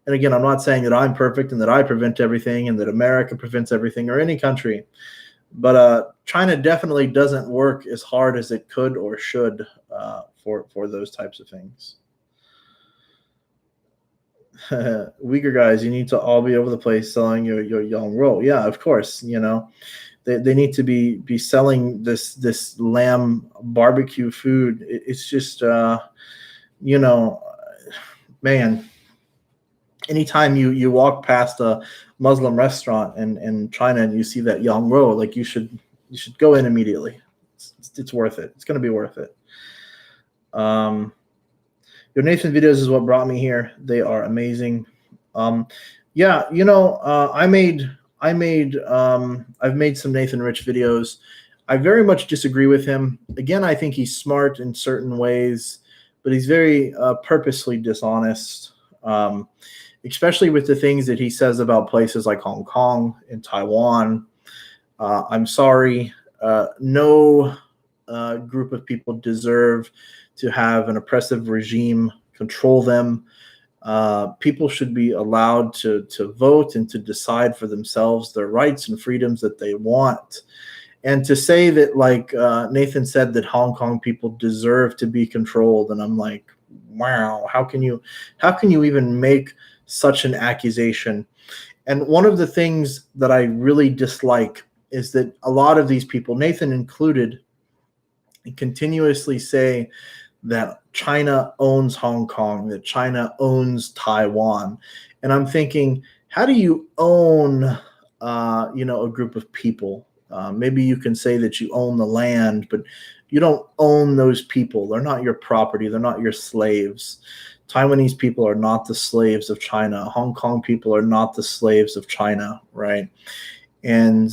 again, I'm not saying that I'm perfect and that I prevent everything and that America prevents everything or any country, but China definitely doesn't work as hard as it could or should for those types of things. Uyghur guys, you need to all be over the place selling your young roll. Yeah, of course. They need to be selling this lamb barbecue food. It's just man, anytime you walk past a Muslim restaurant in China and you see that yang rou, like you should go in immediately. It's worth it. It's going to be worth it. Your Nathan videos is what brought me here. They are amazing. Yeah, I've made some Nathan Rich videos. I very much disagree with him. Again, I think he's smart in certain ways, but he's very purposely dishonest, especially with the things that he says about places like Hong Kong and Taiwan. I'm sorry, no group of people deserve to have an oppressive regime control them. People should be allowed to vote and to decide for themselves their rights and freedoms that they want. And to say that, like Nathan said, that Hong Kong people deserve to be controlled, and I'm like, wow, how can you even make such an accusation? And one of the things that I really dislike is that a lot of these people, Nathan included, continuously say that China owns Hong Kong, that China owns Taiwan. And I'm thinking, how do you own, a group of people? Maybe you can say that you own the land, but you don't own those people. They're not your property. They're not your slaves. Taiwanese people are not the slaves of China. Hong Kong people are not the slaves of China, right? And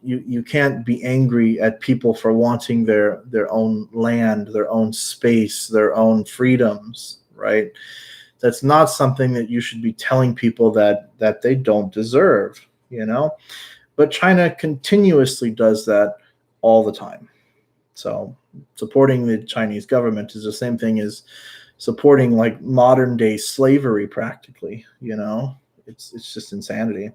you can't be angry at people for wanting their own land, their own space, their own freedoms, right? That's not something that you should be telling people that they don't deserve, But China continuously does that all the time. So supporting the Chinese government is the same thing as supporting like modern day slavery practically, It's just insanity.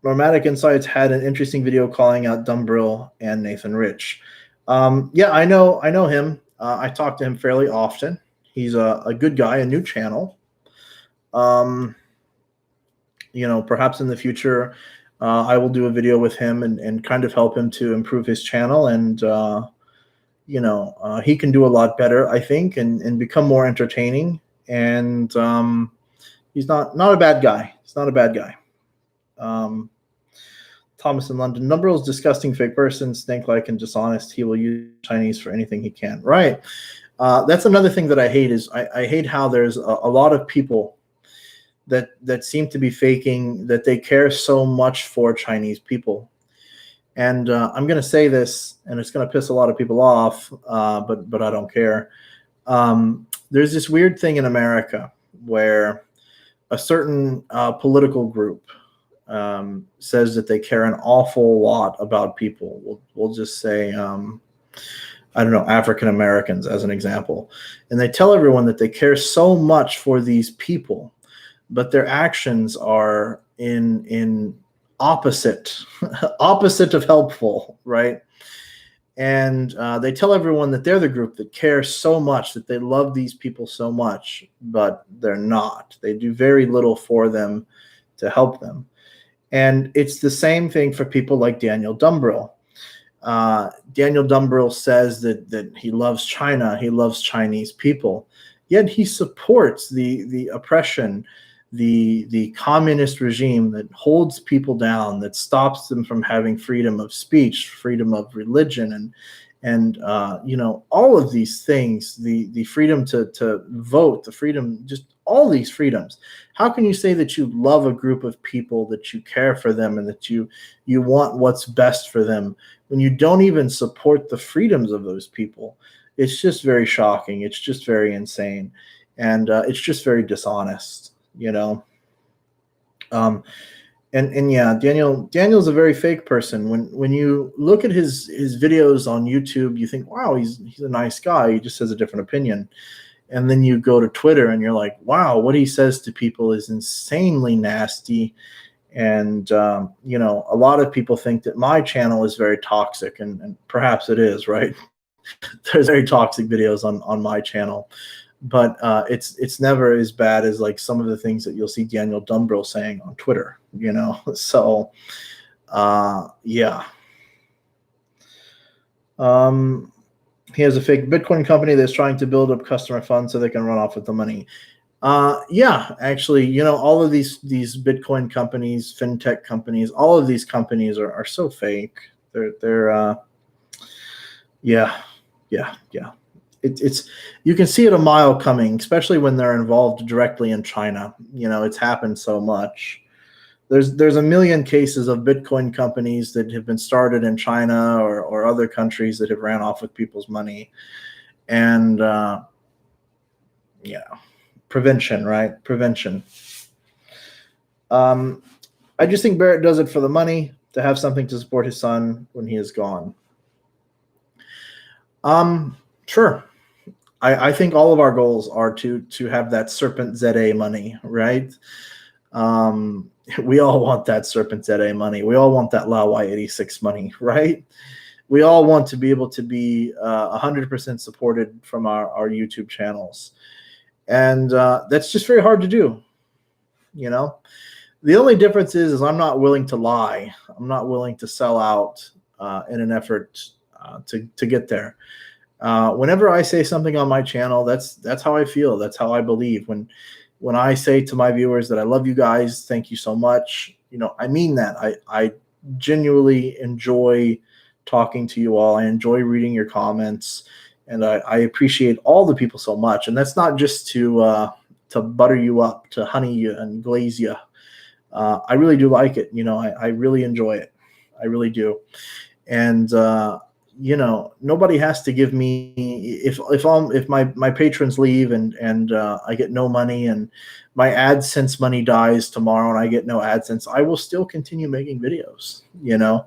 Normatic Insights had an interesting video calling out Dumbrill and Nathan Rich. Yeah, I know him. I talk to him fairly often. He's a good guy, a new channel. Perhaps in the future, I will do a video with him and kind of help him to improve his channel. And, he can do a lot better, I think, and become more entertaining. And he's not a bad guy. He's not a bad guy. Thomas in London, Numbrill's disgusting fake person, snake-like and dishonest. He will use Chinese for anything he can. Right. That's another thing that I hate is I hate how there's a lot of people that seem to be faking that they care so much for Chinese people. And I'm going to say this, and it's going to piss a lot of people off, but I don't care. There's this weird thing in America where a certain political group says that they care an awful lot about people. We'll just say, I don't know, African Americans as an example. And they tell everyone that they care so much for these people, but their actions are in opposite of helpful, right? And they tell everyone that they're the group that cares so much, that they love these people so much, but they're not. They do very little for them to help them. And it's the same thing for people like Daniel Dumbrill. Daniel Dumbrill says that he loves China, he loves Chinese people, yet he supports the oppression, the communist regime that holds people down, that stops them from having freedom of speech, freedom of religion, and all of these things, the freedom to vote, the freedom, just all these freedoms. How can you say that you love a group of people, that you care for them, and that you want what's best for them when you don't even support the freedoms of those people? It's just very shocking. It's just very insane. And it's just very dishonest, And yeah, Daniel's a very fake person. When you look at his videos on YouTube, you think, wow, he's a nice guy. He just has a different opinion. And then you go to Twitter and you're like, wow, what he says to people is insanely nasty. And, a lot of people think that my channel is very toxic, and perhaps it is, right? there's very toxic videos on my channel, but it's never as bad as like some of the things that you'll see Daniel Dumbrell saying on Twitter, you know. So yeah. He has a fake Bitcoin company that's trying to build up customer funds so they can run off with the money. Yeah, actually, you know, all of these Bitcoin companies, fintech companies, all of these companies are so fake. They're yeah. It's you can see it a mile coming, especially when they're involved directly in China. You know, it's happened so much. There's a million cases of Bitcoin companies that have been started in China or other countries that have ran off with people's money. And yeah, prevention, right? Prevention. I just think Barrett does it for the money, to have something to support his son when he is gone. Sure. I think all of our goals are to have that Serpent ZA money, right? We all want that Serpent ZA money. We all want that LaoY86 money, right? We all want to be able to be 100% supported from our YouTube channels. And that's just very hard to do, you know? The only difference is I'm not willing to lie. I'm not willing to sell out in an effort to get there. Whenever I say something on my channel, that's how I feel. That's how I believe. When I say to my viewers that I love you guys, thank you so much, you know, I mean that. I genuinely enjoy talking to you all. I enjoy reading your comments, and I appreciate all the people so much. And that's not just to butter you up, to honey you and glaze you. I really do like it. You know, I really enjoy it. I really do. And you know, nobody has to give me, if my patrons leave and I get no money, and my AdSense money dies tomorrow and I get no AdSense, I will still continue making videos. You know,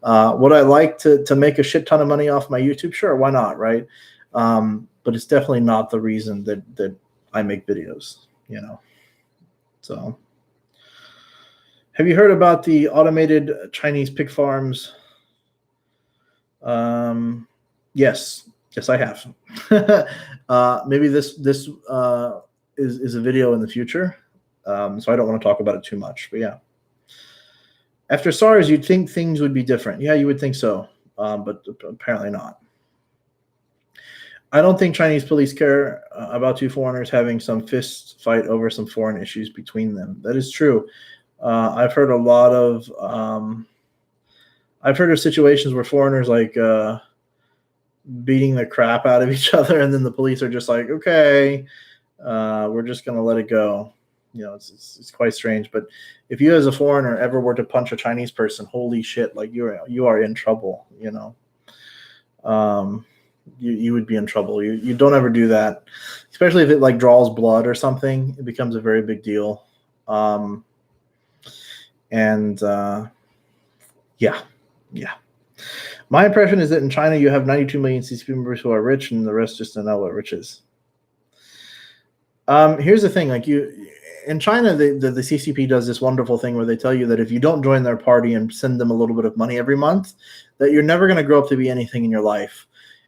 would I like to make a shit ton of money off my YouTube? Sure, why not, right? But it's definitely not the reason that I make videos. You know, so. Have you heard about the automated Chinese pig farms? Yes, I have. Maybe this is a video in the future, so I don't want to talk about it too much. But yeah, after SARS, you'd think things would be different. Yeah, you would think so, but apparently not. I don't think Chinese police care about two foreigners having some fist fight over some foreign issues between them. That is true. I've heard a lot of situations where foreigners like beating the crap out of each other, and then the police are just like, okay, we're just gonna let it go. You know, it's quite strange. But if you as a foreigner ever were to punch a Chinese person, holy shit, like you are in trouble. You know, you would be in trouble. You don't ever do that, especially if it like draws blood or something. It becomes a very big deal. Yeah. My impression is that in China, you have 92 million CCP members who are rich, and the rest just don't know what rich is. Here's the thing: like in China, the CCP does this wonderful thing where they tell you that if you don't join their party and send them a little bit of money every month, that you're never going to grow up to be anything in your life.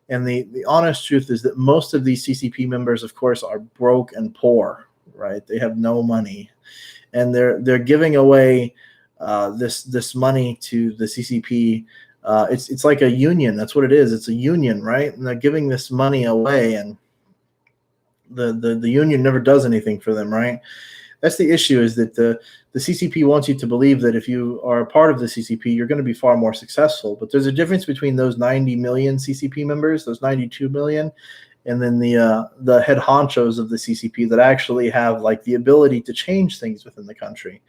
And the honest truth is that most of these CCP members, of course, are broke and poor, right? They have no money, and they're giving away this money to the CCP. It's like a union. That's what it is. It's a union, right? And they're giving this money away, and the union never does anything for them, right? That's the issue, is that the CCP wants you to believe that if you are a part of the CCP, you're going to be far more successful. But there's a difference between those 90 million CCP members, those 92 million, and then the head honchos of the CCP that actually have like the ability to change things within the country.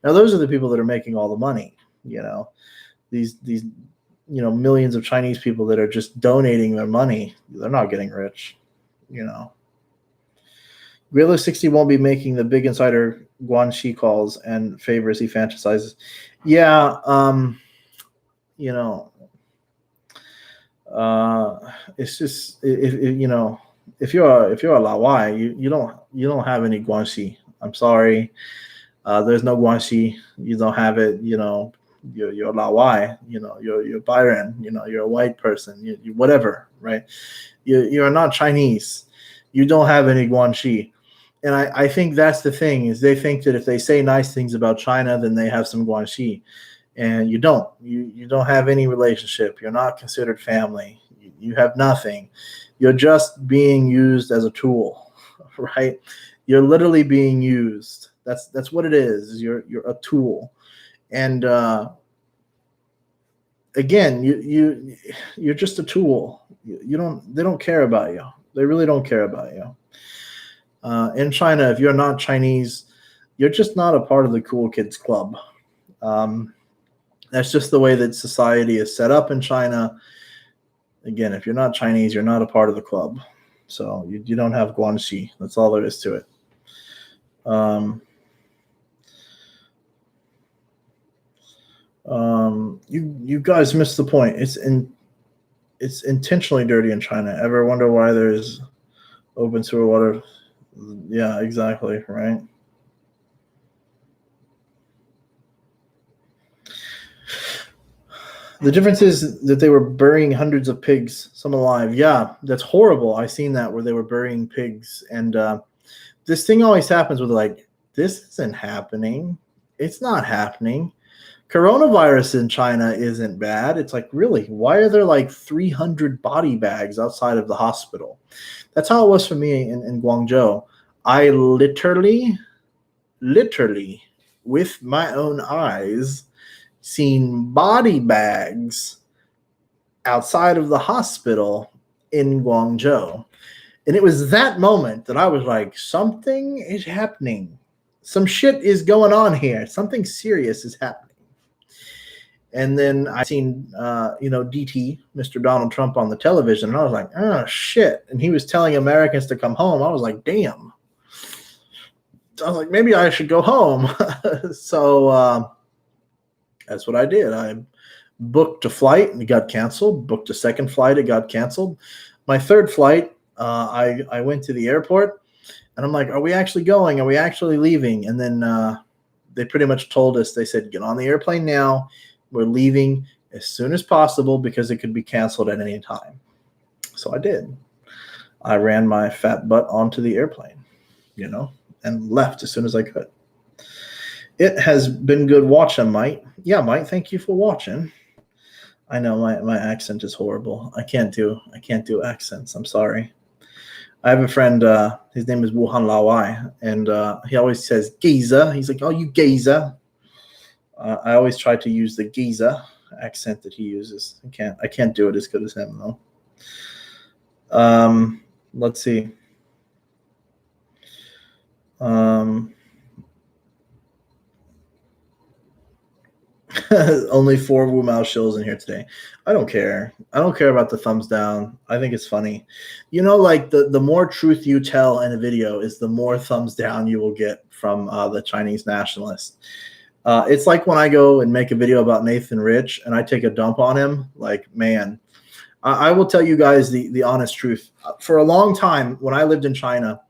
Now, those are the people that are making all the money. You know, these you know, millions of Chinese people that are just donating their money, they're not getting rich. You know, Realistic60 won't be making the big insider Guanxi calls and favors he fantasizes. Yeah, you know, it's just if you know, if you're a LaoY, you don't have any Guanxi. I'm sorry. There's no Guanxi. You don't have it. You know, you're Lawai, you're Byron, you're a white person, you whatever, right? You're not Chinese. You don't have any Guanxi. And I think that's the thing, is they think that if they say nice things about China, then they have some Guanxi. And you don't. You don't have any relationship. You're not considered family. You have nothing. You're just being used as a tool, right? You're literally being used. That's what it is. You're a tool. And again, you're just a tool. They don't care about you. They really don't care about you. In China, if you're not Chinese, you're just not a part of the cool kids club. That's just the way that society is set up in China. Again, if you're not Chinese, you're not a part of the club. So you don't have Guanxi. That's all there is to it. You guys missed the point. It's intentionally dirty in China. Ever wonder why there's open sewer water? Yeah, exactly, right? The difference is that they were burying hundreds of pigs, some alive. Yeah, that's horrible. I seen that where they were burying pigs. And this thing always happens with like, this isn't happening. It's not happening. Coronavirus in China isn't bad. It's like, really, why are there like 300 body bags outside of the hospital? That's how it was for me in Guangzhou. I literally, with my own eyes, seen body bags outside of the hospital in Guangzhou. And it was that moment that I was like, something is happening. Some shit is going on here. Something serious is happening. And then I seen, DT, Mr. Donald Trump, on the television, and I was like, oh, shit. And he was telling Americans to come home. I was like, damn. I was like, maybe I should go home. So that's what I did. I booked a flight, and it got canceled. Booked a second flight, it got canceled. My third flight, I went to the airport, and I'm like, are we actually going? Are we actually leaving? And then they pretty much told us, they said, get on the airplane now. We're leaving as soon as possible because it could be canceled at any time. So I did. I ran my fat butt onto the airplane, and left as soon as I could. It has been good watching, Mike. Yeah, Mike, thank you for watching. I know my accent is horrible. I can't do accents. I'm sorry. I have a friend, his name is Wuhan Lawai, and he always says geezer. He's like, oh, you geezer. I always try to use the geezer accent that he uses. I can't do it as good as him, though. Let's see. Only 4 Wu Mao shills in here today. I don't care. I don't care about the thumbs down. I think it's funny. Like the more truth you tell in a video is the more thumbs down you will get from the Chinese nationalists. It's like when I go and make a video about Nathan Rich and I take a dump on him. Like, man, I will tell you guys the honest truth. For a long time, when I lived in China,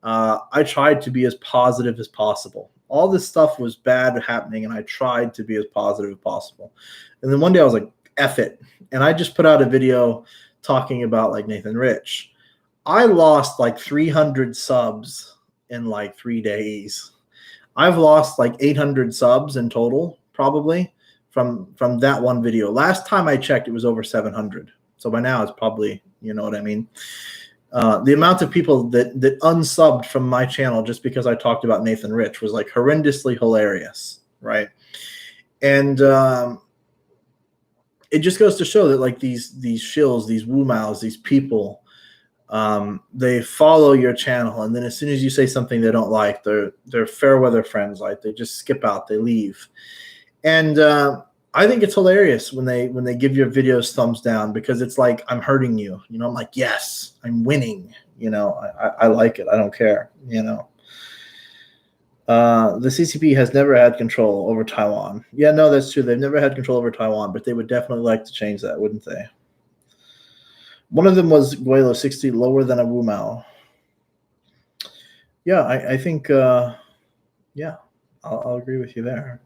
I tried to be as positive as possible. All this stuff was bad happening, and I tried to be as positive as possible. And then one day I was like, F it. And I just put out a video talking about like Nathan Rich. I lost like 300 subs in like 3 days. I've lost like 800 subs in total, probably from that one video. Last time I checked, it was over 700. So by now it's probably, you know what I mean? The amount of people that unsubbed from my channel just because I talked about Nathan Rich was like horrendously hilarious, right? And it just goes to show that like these shills, these Wu Maos, these people, they follow your channel, and then as soon as you say something they don't like, they're fair weather friends. Like they just skip out, they leave. And I think it's hilarious when they give your videos thumbs down, because it's like, I'm hurting you. I'm like, yes, I'm winning. I like it. I don't care. The CCP has never had control over Taiwan. Yeah, no, that's true. They've never had control over Taiwan, but they would definitely like to change that, wouldn't they? One of them was Guelo 60, lower than a Wu Mao. Yeah, I think, yeah, I'll agree with you there.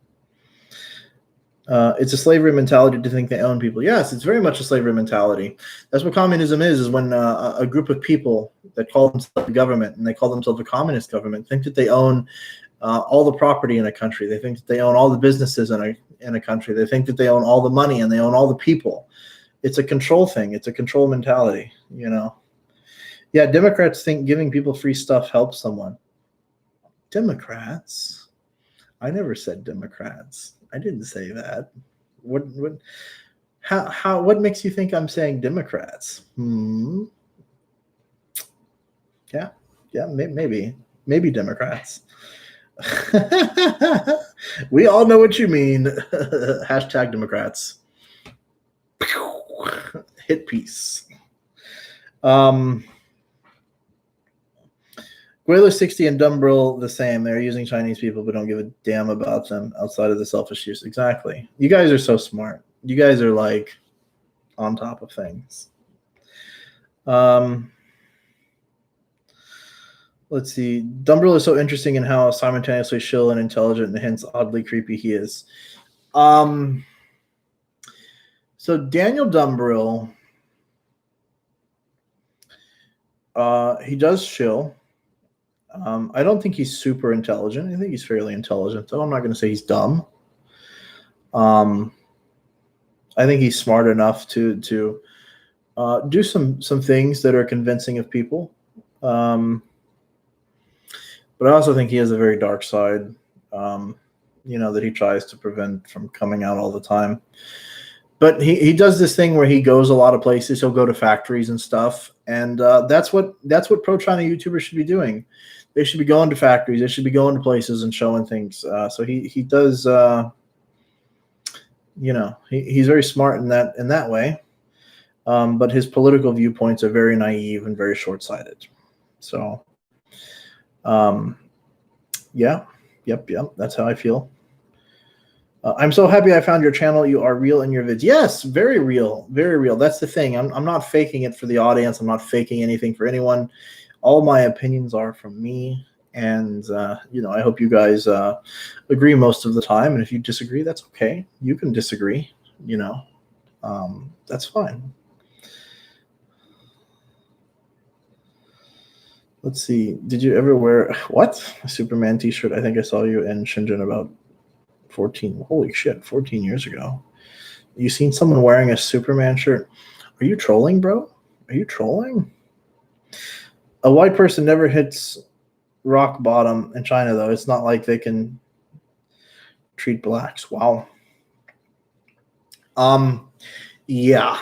It's a slavery mentality to think they own people. Yes, it's very much a slavery mentality. That's what communism is when a group of people that call themselves a government and they call themselves a communist government think that they own all the property in a country. They think that they own all the businesses in a country. They think that they own all the money and they own all the people. It's a control thing. It's a control mentality, you know. Yeah, Democrats think giving people free stuff helps someone. Democrats? I never said Democrats. I didn't say that. What what makes you think I'm saying Democrats? Yeah, maybe Democrats. We all know what you mean. Hashtag Democrats. Hit piece. Guerrilla60 and Dumbrill the same. They're using Chinese people but don't give a damn about them outside of the selfish use. Exactly. You guys are so smart. You guys are like on top of things. Let's see. Dumbrill is so interesting in how simultaneously chill and intelligent and hence oddly creepy he is. So Daniel Dumbrill, he does chill. I don't think he's super intelligent. I think he's fairly intelligent, though. I'm not going to say he's dumb. I think he's smart enough to do some things that are convincing of people. But I also think he has a very dark side, you know, that he tries to prevent from coming out all the time. But he does this thing where he goes a lot of places. He'll go to factories and stuff, and that's what pro-China YouTubers should be doing. They should be going to factories. They should be going to places and showing things. So he does, you know, he's very smart in that way. But his political viewpoints are very naive and very short-sighted. So, yeah, yep. That's how I feel. I'm so happy I found your channel. You are real in your vids. Yes, very real, very real. That's the thing. I'm not faking it for the audience. I'm not faking anything for anyone. All my opinions are from me, and you know, I hope you guys agree most of the time. And if you disagree, that's okay. You can disagree. You know, that's fine. Let's see. Did you ever wear what? A Superman T-shirt? I think I saw you in Shenzhen about 14. Holy shit, 14 years ago. You seen someone wearing a Superman shirt? Are you trolling, bro? Are you trolling? A white person never hits rock bottom in China, though. It's not like they can treat blacks. Wow. Yeah.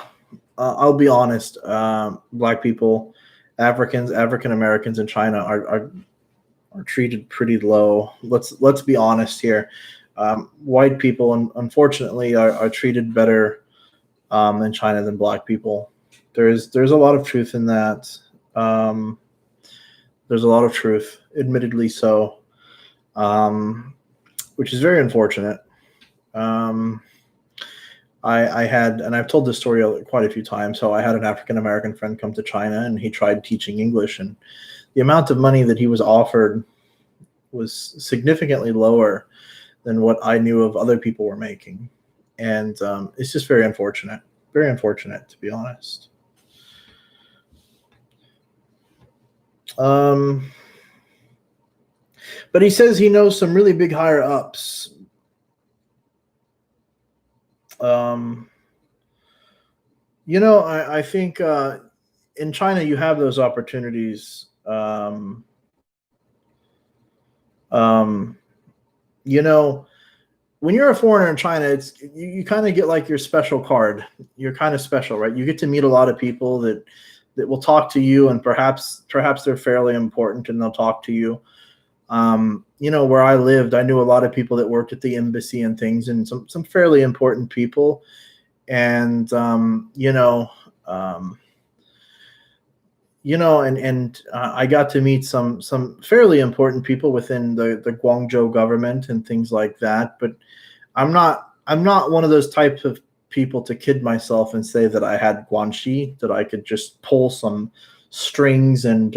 I'll be honest. Black people, African Americans in China are treated pretty low. Let's be honest here. White people, unfortunately, are treated better in China than black people. There's a lot of truth in that. There's a lot of truth, admittedly so, which is very unfortunate. I had, and I've told this story quite a few times. So I had an African American friend come to China, and he tried teaching English, and the amount of money that he was offered was significantly lower than what I knew of other people were making. And it's just very unfortunate, to be honest. But he says he knows some really big higher ups. You know, I think in China you have those opportunities. You know, when you're a foreigner in China, it's you kind of get like your special card. You're kind of special, right? You get to meet a lot of people that will talk to you, and perhaps they're fairly important and they'll talk to you. You know, where I lived, I knew a lot of people that worked at the embassy and things, and some fairly important people. And I got to meet some fairly important people within the Guangzhou government and things like that. But I'm not one of those types of people to kid myself and say that I had guanxi, that I could just pull some strings and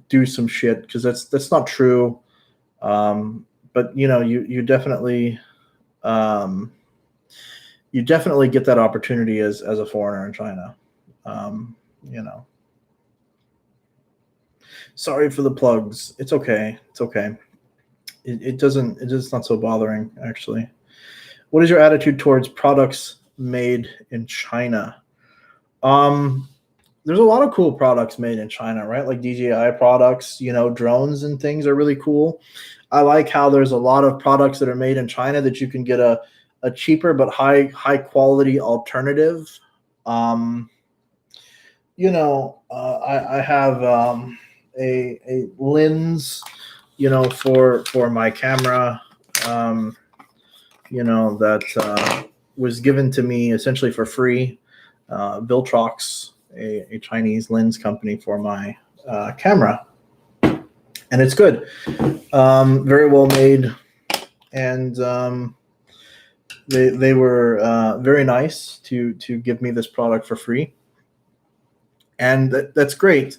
do some shit, because that's not true. But you definitely um, you definitely get that opportunity as a foreigner in China. Um, you know, sorry for the plugs. It's okay. It's okay. It doesn't. It's not so bothering actually. What is your attitude towards products made in China? Um, there's a lot of cool products made in China, right? Like DJI products, drones and things are really cool. I like how there's a lot of products that are made in China that you can get a cheaper but high quality alternative. Um, I have a lens, for my camera, that was given to me essentially for free. Viltrox, a Chinese lens company for my camera, and it's good, very well made, and they were very nice to give me this product for free, and that's great.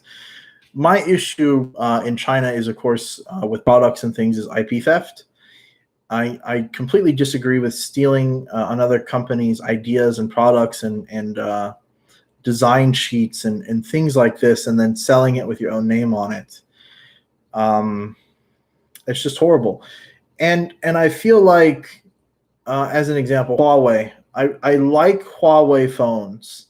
My issue in China is, of course, with products and things, is IP theft. I completely disagree with stealing another company's ideas and products and design sheets and things like this, and then selling it with your own name on it. Um, it's just horrible. And I feel like, as an example, Huawei. I like Huawei phones,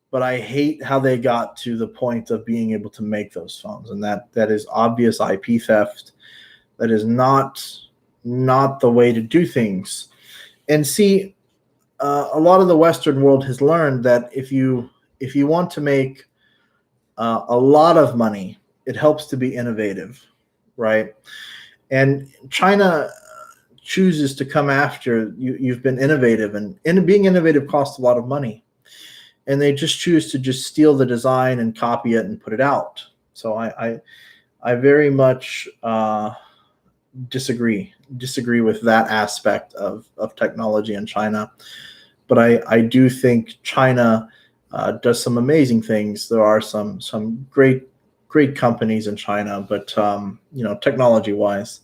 but I hate how they got to the point of being able to make those phones, and that is obvious IP theft. That is not the way to do things. And see, a lot of the Western world has learned that if you want to make a lot of money, it helps to be innovative, right? And China chooses to come after you. You've been innovative, and being innovative costs a lot of money, and they just choose to just steal the design and copy it and put it out. So I very much disagree with that aspect of technology in China. But I do think China does some amazing things. There are some great companies in China, but technology wise.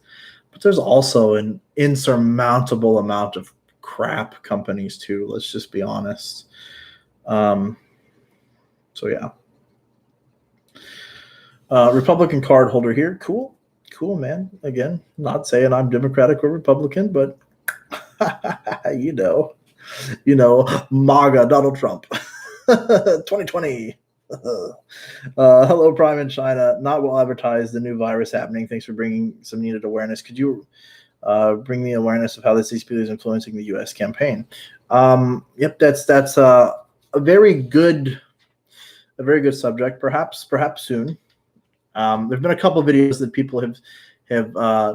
But there's also an insurmountable amount of crap companies too. Let's just be honest. So yeah. Republican card holder here. Cool, man. Again, not saying I'm Democratic or Republican, but you know, MAGA Donald Trump, 2020. Hello, Prime in China. Not well advertised. The new virus happening. Thanks for bringing some needed awareness. Could you bring the awareness of how this CCP is influencing the U.S. campaign? Yep, that's a very good subject. Perhaps soon. There've been a couple of videos that people have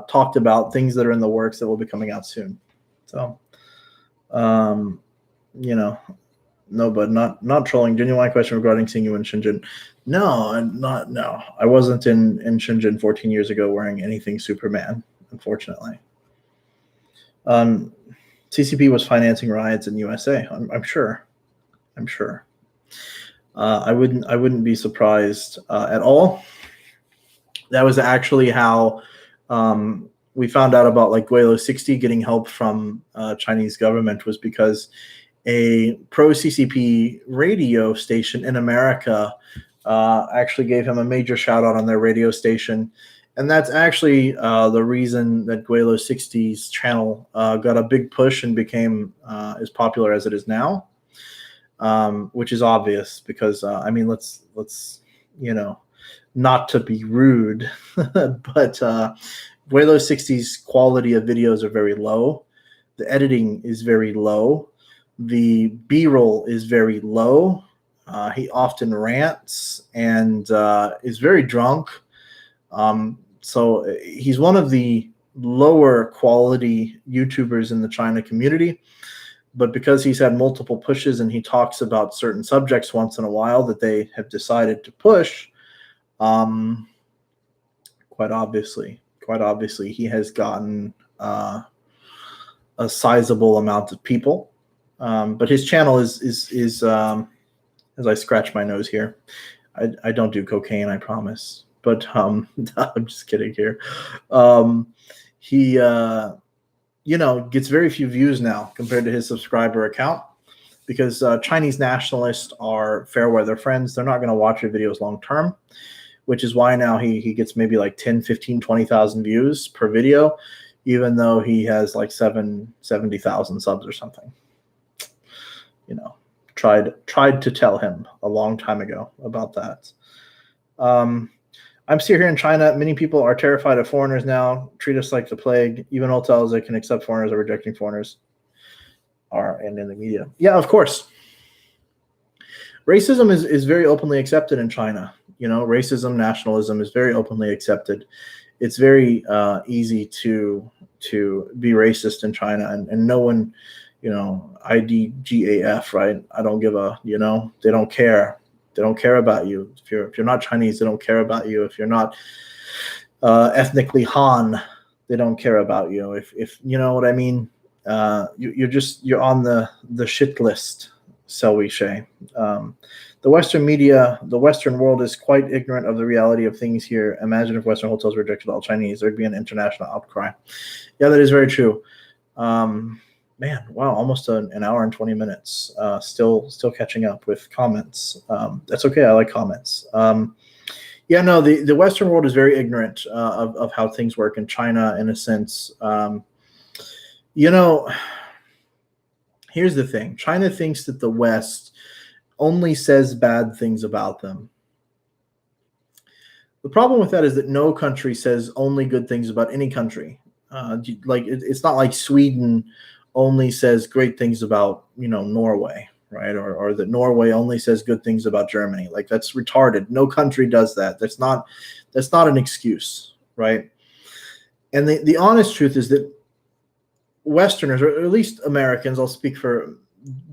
talked about, things that are in the works that will be coming out soon. So, no, but not trolling. Genuine question regarding seeing you in Shenzhen. No. I wasn't in Shenzhen 14 years ago wearing anything Superman, unfortunately. CCP was financing riots in USA. I'm sure. I wouldn't be surprised at all. That was actually how we found out about like Guelo 60 getting help from Chinese government, was because a pro CCP radio station in America actually gave him a major shout out on their radio station. And that's actually the reason that Guelo 60's channel got a big push and became as popular as it is now, which is obvious because, let's not to be rude, but Guelo 60's quality of videos are very low. The editing is very low. The B-roll is very low. He often rants and is very drunk. So he's one of the lower quality YouTubers in the China community. But because he's had multiple pushes and he talks about certain subjects once in a while that they have decided to push, quite obviously, he has gotten a sizable amount of people. But his channel is as I scratch my nose here, I don't do cocaine, I promise. But I'm just kidding here. gets very few views now compared to his subscriber account, because Chinese nationalists are fair weather friends. They're not going to watch your videos long term, which is why now he gets maybe like 10, 15, 20,000 views per video, even though he has like 70,000 subs or something. Tried to tell him a long time ago about that. I'm still here in China. Many people are terrified of foreigners now, treat us like the plague. Even hotels that can accept foreigners are rejecting foreigners, and in the media. Yeah, of course. Racism is very openly accepted in China. Racism, nationalism is very openly accepted. It's very easy to be racist in China, and no one, IDGAF, right? I don't give a, they don't care. They don't care about you. If you're not Chinese, they don't care about you. If you're not ethnically Han, they don't care about you. If you know what I mean, you're on the shit list, so we say. The Western media, the Western world is quite ignorant of the reality of things here. Imagine if Western hotels rejected all Chinese, there'd be an international outcry. Yeah, that is very true. Man, wow, almost an hour and 20 minutes. Still catching up with comments. That's okay. I like comments. Yeah, no, the Western world is very ignorant of how things work in China, in a sense. Here's the thing. China thinks that the West only says bad things about them. The problem with that is that no country says only good things about any country. It's not like Sweden only says great things about Norway, right? Or that Norway only says good things about Germany. Like, that's retarded. No country does that. That's not an excuse, right? And the honest truth is that Westerners, or at least Americans, I'll speak for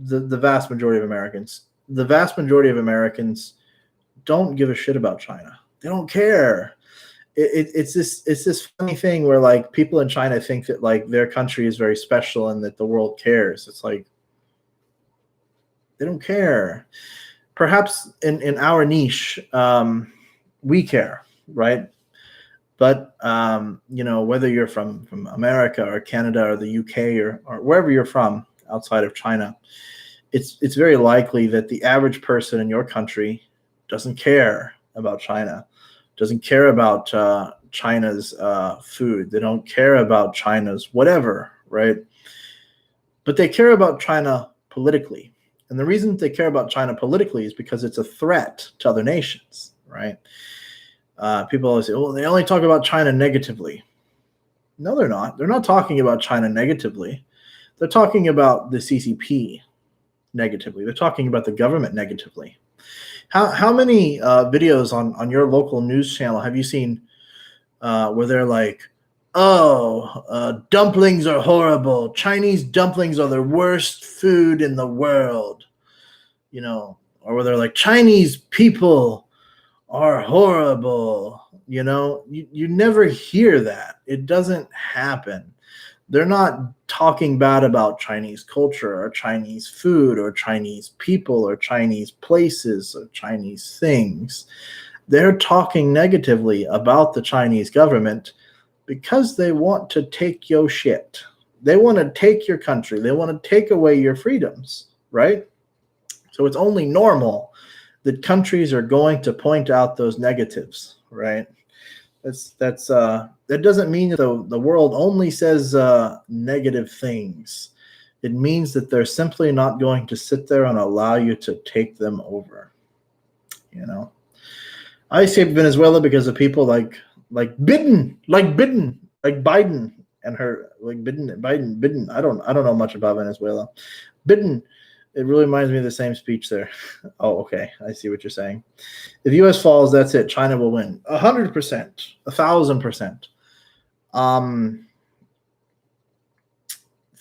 the vast majority of Americans. The vast majority of Americans don't give a shit about China. They don't care. It's this funny thing where, like, people in China think that, like, their country is very special and that the world cares. It's like, they don't care. Perhaps in our niche, we care, right? But whether you're from America or Canada or the UK or wherever you're from outside of China, it's very likely that the average person in your country doesn't care about China, doesn't care about China's food. They don't care about China's whatever, right? But they care about China politically. And the reason they care about China politically is because it's a threat to other nations, right? People always say, well, they only talk about China negatively. No, they're not. They're not talking about China negatively. They're talking about the CCP negatively. They're talking about the government negatively. How many videos on your local news channel have you seen where they're like, dumplings are horrible. Chinese dumplings are the worst food in the world. Or where they're like, Chinese people are horrible. You never hear that. It doesn't happen. They're not talking bad about Chinese culture or Chinese food or Chinese people or Chinese places or Chinese things. They're talking negatively about the Chinese government because they want to take your shit. They want to take your country. They want to take away your freedoms, right? So it's only normal that countries are going to point out those negatives, right? That doesn't mean that the world only says negative things. It means that they're simply not going to sit there and allow you to take them over. I escaped Venezuela because of people like Biden and her, like Biden. I don't know much about Venezuela. Biden. It really reminds me of the same speech there. Oh, okay. I see what you're saying. If U.S. falls, that's it. China will win. 100%, 1,000%.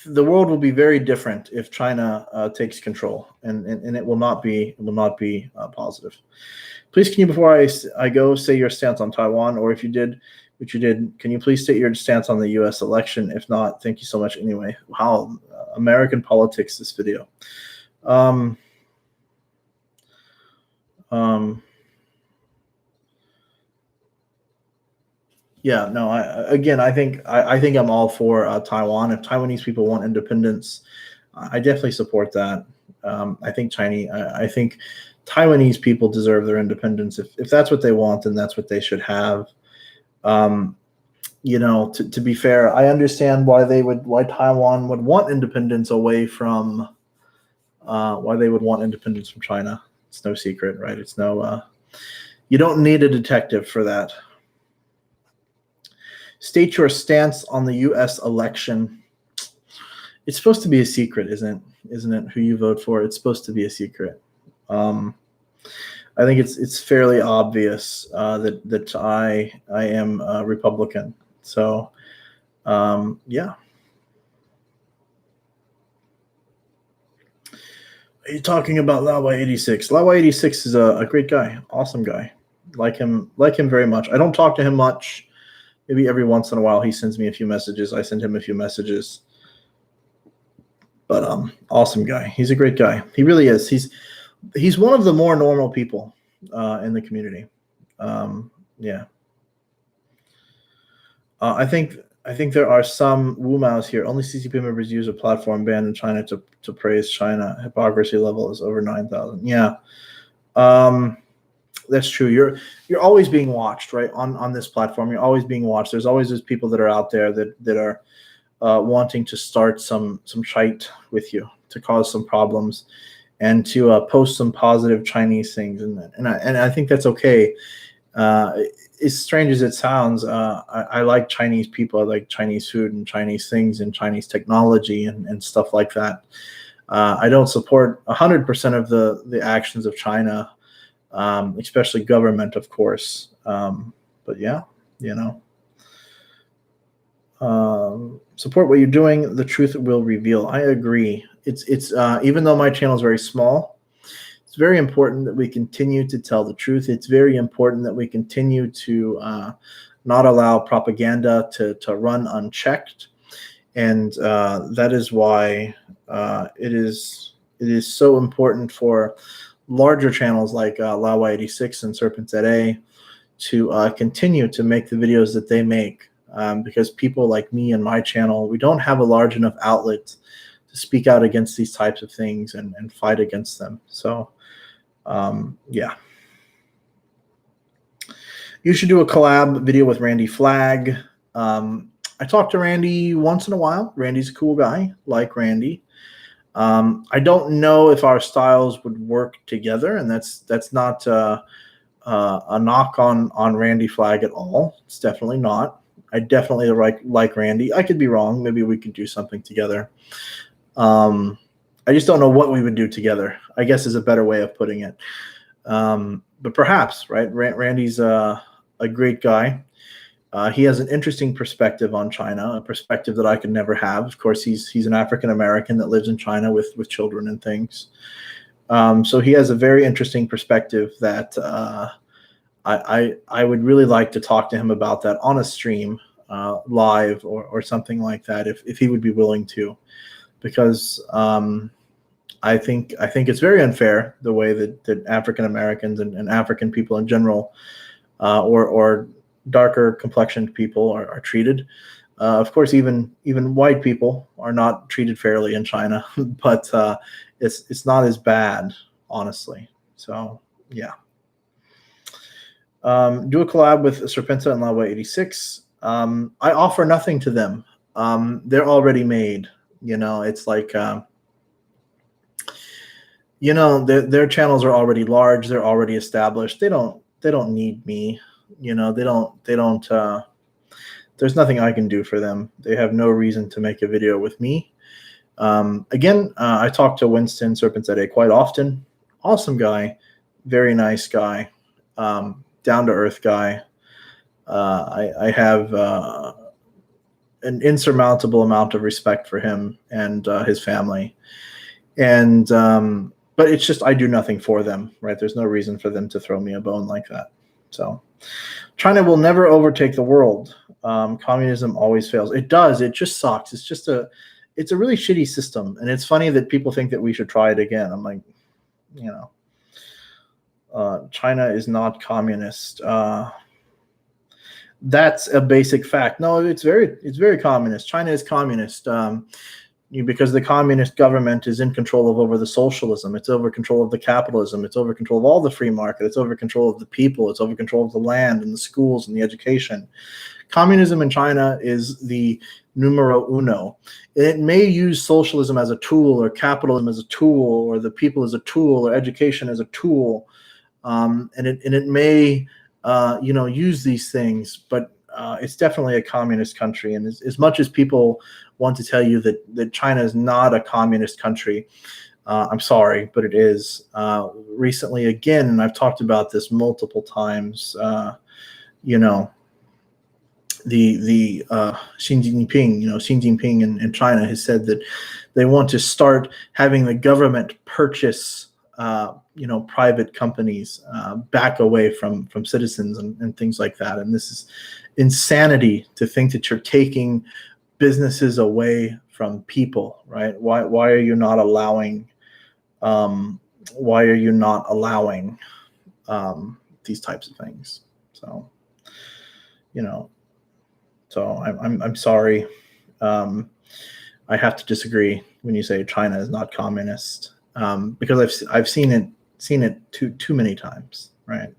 The world will be very different if China takes control, and it will not be positive. Please, can you, before I go, say your stance on Taiwan, or if you did, which you did, can you please state your stance on the U.S. election? If not, thank you so much anyway. Wow, American politics, this video. Yeah, no. I think I'm all for Taiwan. If Taiwanese people want independence, I definitely support that. I think Taiwanese people deserve their independence. If that's what they want, then that's what they should have. Um, to be fair, I understand why Taiwan would want independence away from why they would want independence from China. It's no secret, right? It's no you don't need a detective for that. State your stance on the U.S. election. It's supposed to be a secret, isn't it? Who you vote for? It's supposed to be a secret. Um, I think it's fairly obvious that I am a Republican. So yeah. Are you talking about Lawa 86? Lawa 86 is a great guy, awesome guy. Like him very much. I don't talk to him much. Maybe every once in a while he sends me a few messages. I send him a few messages. But awesome guy. He's a great guy. He really is. He's one of the more normal people in the community. Yeah. I think there are some Wu Maos here. Only CCP members use a platform banned in China to praise China. Hypocrisy level is over 9,000. Yeah. That's true. You're always being watched, right? On this platform, you're always being watched. There's always those people that are out there that are wanting to start some shite with you, to cause some problems, and to post some positive Chinese things, and I think that's okay. As strange as it sounds, I like Chinese people. I like Chinese food and Chinese things and Chinese technology and stuff like that. I don't support 100% of the actions of China, especially government, of course. But yeah, you know. Support what you're doing. The truth will reveal. I agree. It's even though my channel is very small, it's very important that we continue to tell the truth. It's very important that we continue to not allow propaganda to run unchecked, and that is why it is so important for larger channels like Lawa 86 and Serpent ZA to continue to make the videos that they make. Because people like me and my channel, we don't have a large enough outlet to speak out against these types of things and fight against them. So, yeah. You should do a collab video with Randy Flagg. I talk to Randy once in a while. Randy's a cool guy, like Randy. I don't know if our styles would work together, and that's not a knock on Randy Flagg at all. It's definitely not. I definitely like Randy. I could be wrong. Maybe we could do something together. I just don't know what we would do together, I guess, is a better way of putting it. But perhaps, right? Randy's a great guy. He has an interesting perspective on China, a perspective that I could never have. Of course, he's an African American that lives in China with children and things. So he has a very interesting perspective that I would really like to talk to him about that on a stream, live or something like that, if he would be willing to, because I think it's very unfair the way that African Americans and African people in general, or darker complexioned people are treated. Of course, even white people are not treated fairly in China, but it's not as bad, honestly. So yeah. Do a collab with Serpenta and Lawa 86. I offer nothing to them. They're already made. It's like their channels are already large. They're already established. They don't need me. They don't. There's nothing I can do for them. They have no reason to make a video with me. Again, I talk to Winston Serpent ZA quite often. Awesome guy, very nice guy. Down to earth guy. I have an insurmountable amount of respect for him and his family, and but it's just I do nothing for them, right? There's no reason for them to throw me a bone like that. So China will never overtake the world. Communism always fails. It does. It just sucks. It's a really shitty system, and it's funny that people think that we should try it again. I'm like, China is not communist. That's a basic fact. No, it's very communist. China is communist. Because the communist government is in control of over the socialism, it's over control of the capitalism, it's over control of all the free market, it's over control of the people, it's over control of the land and the schools and the education. Communism in China is the numero uno. It may use socialism as a tool, or capitalism as a tool, or the people as a tool, or education as a tool, and it may use these things, but it's definitely a communist country. And as much as people want to tell you that China is not a communist country, I'm sorry, but it is. Recently, again, and I've talked about this multiple times, the Xi Jinping in China has said that they want to start having the government purchase private companies, back away from citizens and things like that. And this is insanity, to think that you're taking businesses away from people, right? Why are you not allowing these types of things? So I'm sorry. I have to disagree when you say China is not communist, because I've seen it too many times, right?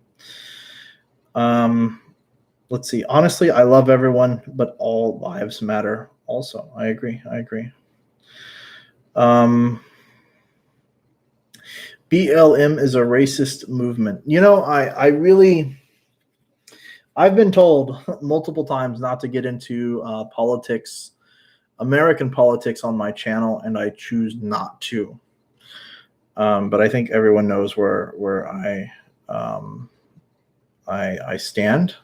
Let's see. Honestly, I love everyone, but all lives matter. Also, I agree. BLM is a racist movement. I've been told multiple times not to get into politics, American politics, on my channel, and I choose not to. But I think everyone knows where I stand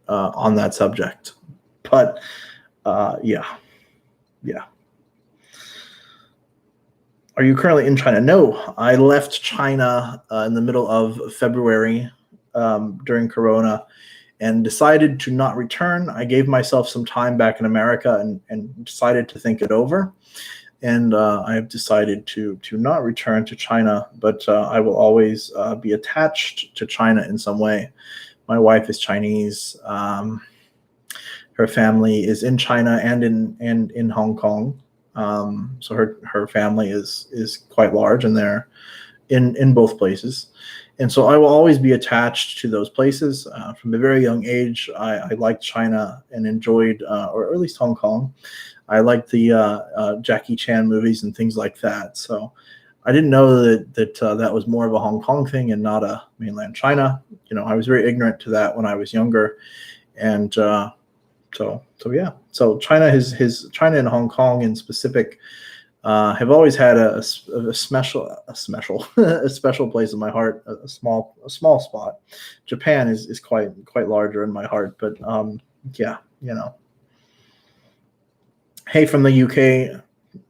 on that subject. But yeah. Are you currently in China? No, I left China in the middle of February during Corona, and decided to not return. I gave myself some time back in America and decided to think it over. And I've decided to not return to China, but I will always be attached to China in some way. My wife is Chinese. Her family is in China and in Hong Kong. So her family is quite large, and they're in both places. And so I will always be attached to those places. From a very young age, I liked China and enjoyed, or at least Hong Kong. I liked the Jackie Chan movies and things like that. So I didn't know that was more of a Hong Kong thing and not a mainland China. I was very ignorant to that when I was younger. And so yeah. So China China and Hong Kong in specific have always had a special place in my heart, a small spot. Japan is quite larger in my heart, but yeah, Hey, from the UK,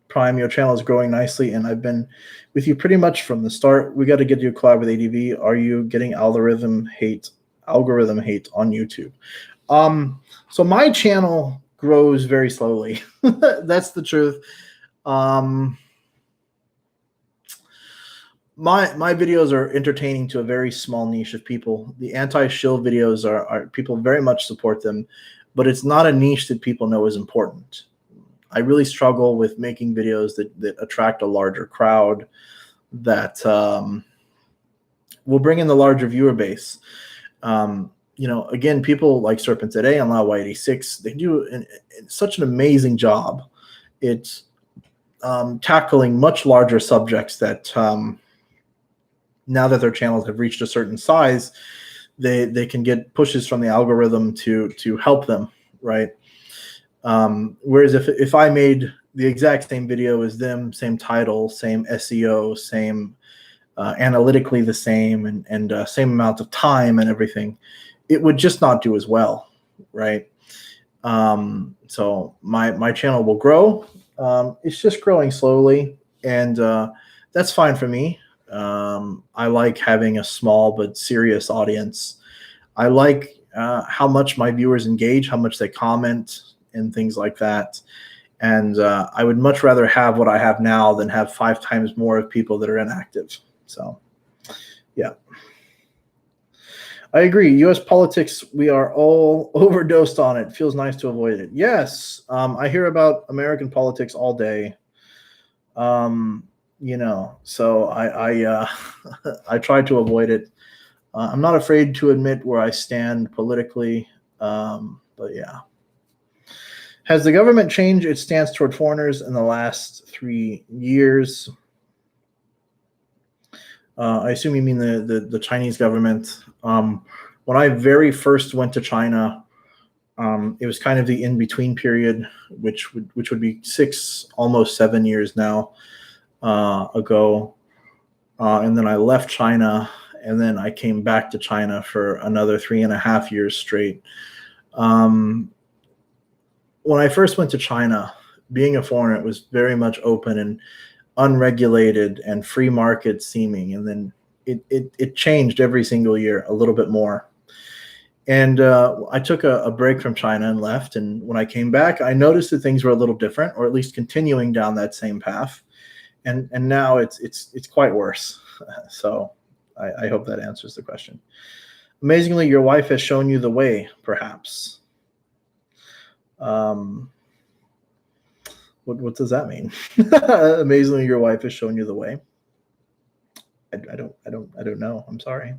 Prime, your channel is growing nicely, and I've been with you pretty much from the start. We got to get you a collab with ADV. Are you getting algorithm hate on YouTube? So my channel grows very slowly. That's the truth. My videos are entertaining to a very small niche of people. The anti-shill videos are people very much support them, but it's not a niche that people know is important. I really struggle with making videos that attract a larger crowd, that will bring in the larger viewer base. Again, people like Serpent Today and LaoY86, they do such an amazing job. It's tackling much larger subjects that now that their channels have reached a certain size, they can get pushes from the algorithm to help them, right? Whereas if I made the exact same video as them, same title, same SEO, same analytically the same, and same amount of time and everything, it would just not do as well, right? So my channel will grow. It's just growing slowly, and that's fine for me. I like having a small but serious audience. I like how much my viewers engage, how much they comment, and things like that. And I would much rather have what I have now than have 5 times more of people that are inactive. So, yeah. I agree. U.S. politics, we are all overdosed on it. Feels nice to avoid it. Yes, I hear about American politics all day. Um, so I try to avoid it. I'm not afraid to admit where I stand politically. But yeah. Has the government changed its stance toward foreigners in the last 3 years? I assume you mean the Chinese government. When I very first went to China, it was kind of the in between period, which would be almost 7 years now ago, and then I left China, and then I came back to China for another 3.5 years straight. When I first went to China, being a foreigner, it was very much open and unregulated and free market seeming, and then it changed every single year a little bit more. And I took a break from China and left. And when I came back, I noticed that things were a little different, or at least continuing down that same path. And now it's quite worse. So I hope that answers the question. Amazingly, your wife has shown you the way, perhaps. What does that mean? Amazingly, your wife has shown you the way. I don't know. I'm sorry.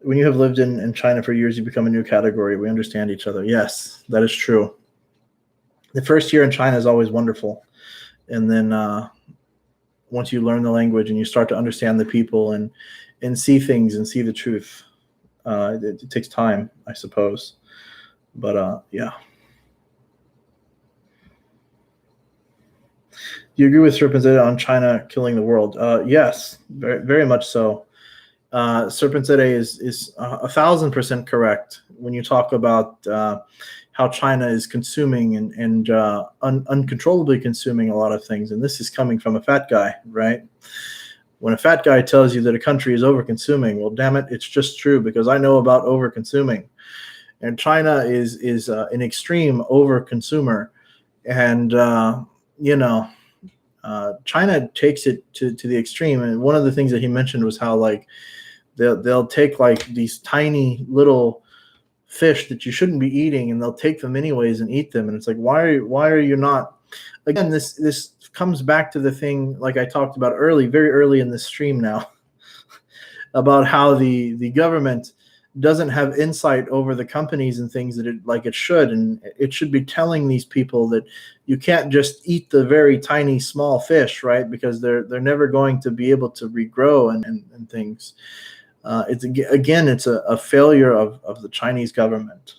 When you have lived in China for years, you become a new category. We understand each other. Yes, that is true. The first year in China is always wonderful. And then once you learn the language and you start to understand the people and see things and see the truth, it takes time, I suppose. But yeah. Do you agree with Serpent Zeta on China killing the world? Yes, very, very much so. Serpent Zeta is 1,000% correct when you talk about how China is consuming and uncontrollably consuming a lot of things. And this is coming from a fat guy, right? When a fat guy tells you that a country is over-consuming, well, damn it, it's just true, because I know about over-consuming. And China is an extreme over-consumer. And, China takes it to the extreme. And one of the things that he mentioned was how, like, they'll take like these tiny little fish that you shouldn't be eating, and they'll take them anyways and eat them. And it's like, why are you not? Again, this comes back to the thing like I talked about very early in this stream now, about how the government doesn't have insight over the companies and things that it should, and it should be telling these people that you can't just eat the very tiny small fish, right? Because they're never going to be able to regrow and things. It's a failure of the Chinese government,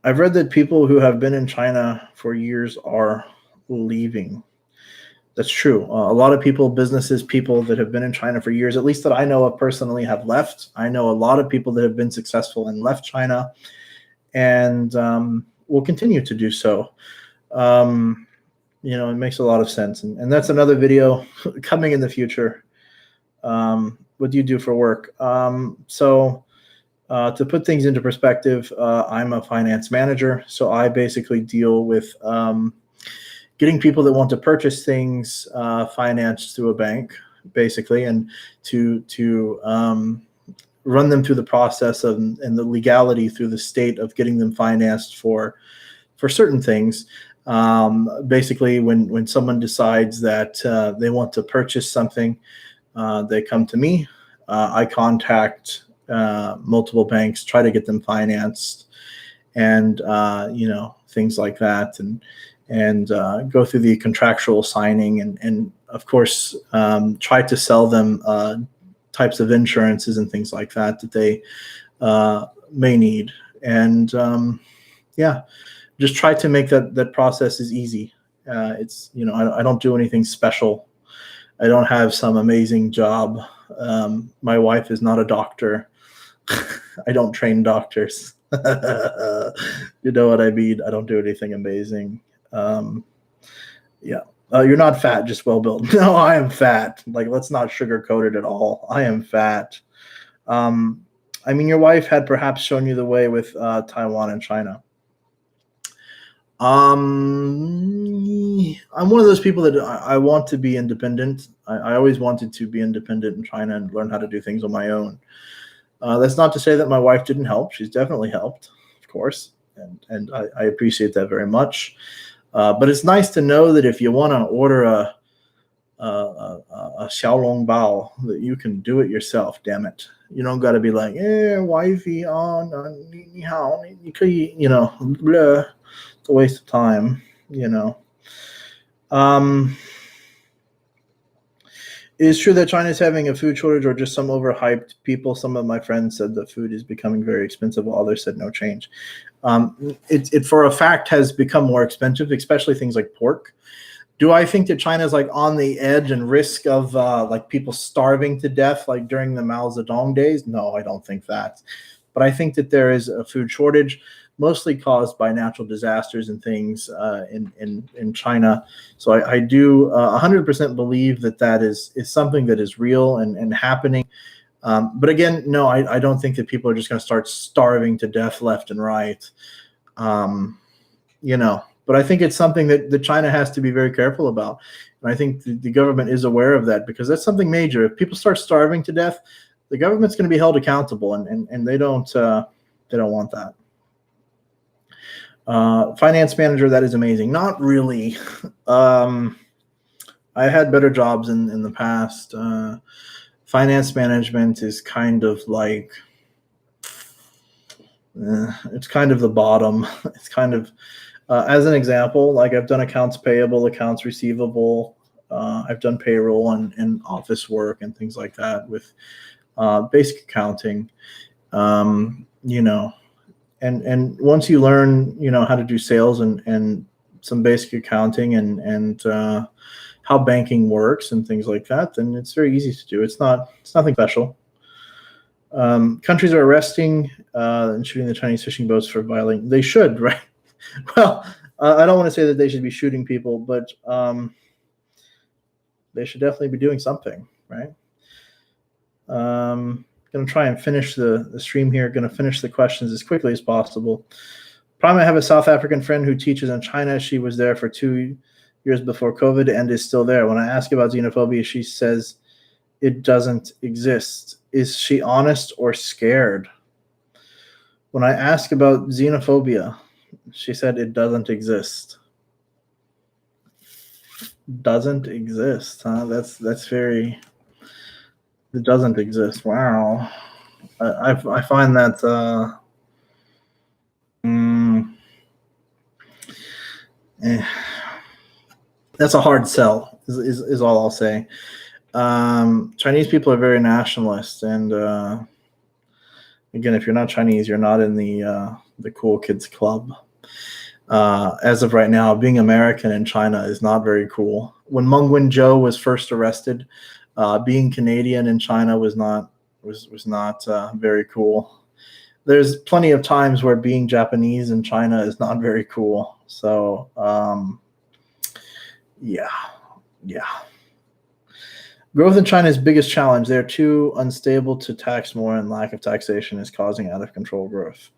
I've read that people who have been in China for years are leaving. That's true. A lot of people that have been in China for years, at least that I know of personally, have left. I know a lot of people that have been successful and left China, and will continue to do so. It makes a lot of sense. And that's another video coming in the future. What do you do for work? To put things into perspective, I'm a finance manager. So I basically deal with getting people that want to purchase things financed through a bank, basically, and to run them through the process and the legality through the state of getting them financed for certain things. Basically, when someone decides that they want to purchase something, they come to me. I contact multiple banks, try to get them financed, and things like that, and go through the contractual signing, and of course try to sell them types of insurances and things like that they may need. And just try to make that process as easy. It's I don't do anything special. I don't have some amazing job. My wife is not a doctor. I don't train doctors. You know what I mean? I don't do anything amazing. You're not fat, just well built. No, I am fat. Like, let's not sugarcoat it at all. I am fat. Your wife had perhaps shown you the way with Taiwan and China. I'm one of those people that I want to be independent. I always wanted to be independent in China and learn how to do things on my own. That's not to say that my wife didn't help. She's definitely helped, of course, and I appreciate that very much. But it's nice to know that if you want to order a xiaolong bao, that you can do it yourself. Damn it, you don't got to be like, wifey, ni hao, ni key, blah. It's a waste of time, you know. Um, it's true that China is having a food shortage or just some overhyped people. Some of my friends said that food is becoming very expensive, while others said no change. It for a fact has become more expensive, especially things like pork. Do I think that China is like on the edge and risk of like people starving to death like during the Mao Zedong days? No, I don't think that. But I think that there is a food shortage, mostly caused by natural disasters and things in China. So I do 100% believe that that is something that is real and happening. But again, no, I don't think that people are just going to start starving to death left and right. But I think it's something that China has to be very careful about. And I think the government is aware of that, because that's something major. If people start starving to death, the government's going to be held accountable, and they don't want that. Finance manager, that is amazing. Not really. I had better jobs in the past. Finance management is kind of like, it's kind of the bottom. It's kind of, as an example, like I've done accounts payable, accounts receivable. I've done payroll and office work and things like that with basic accounting. And once you learn, how to do sales and some basic accounting and how banking works and things like that, then it's very easy to do. It's nothing special. Countries are arresting and shooting the Chinese fishing boats for violating. They should, right? Well, I don't want to say that they should be shooting people, but they should definitely be doing something, right? Going to try and finish the stream here. Going to finish the questions as quickly as possible. Probably I have a South African friend who teaches in China. She was there for 2 years before COVID and is still there. When I ask about xenophobia, she says it doesn't exist. Is she honest or scared? When I ask about xenophobia, she said it doesn't exist. Doesn't exist, huh? That's very. It doesn't exist. Wow. I find that that's a hard sell. Is all I'll say. Chinese people are very nationalist, and again, if you're not Chinese, you're not in the cool kids club. As of right now, being American in China is not very cool. When Meng Wanzhou was first arrested, being Canadian in China was not very cool. There's plenty of times where being Japanese in China is not very cool. So yeah. Growth in China's biggest challenge. They're too unstable to tax more, and lack of taxation is causing out of control growth.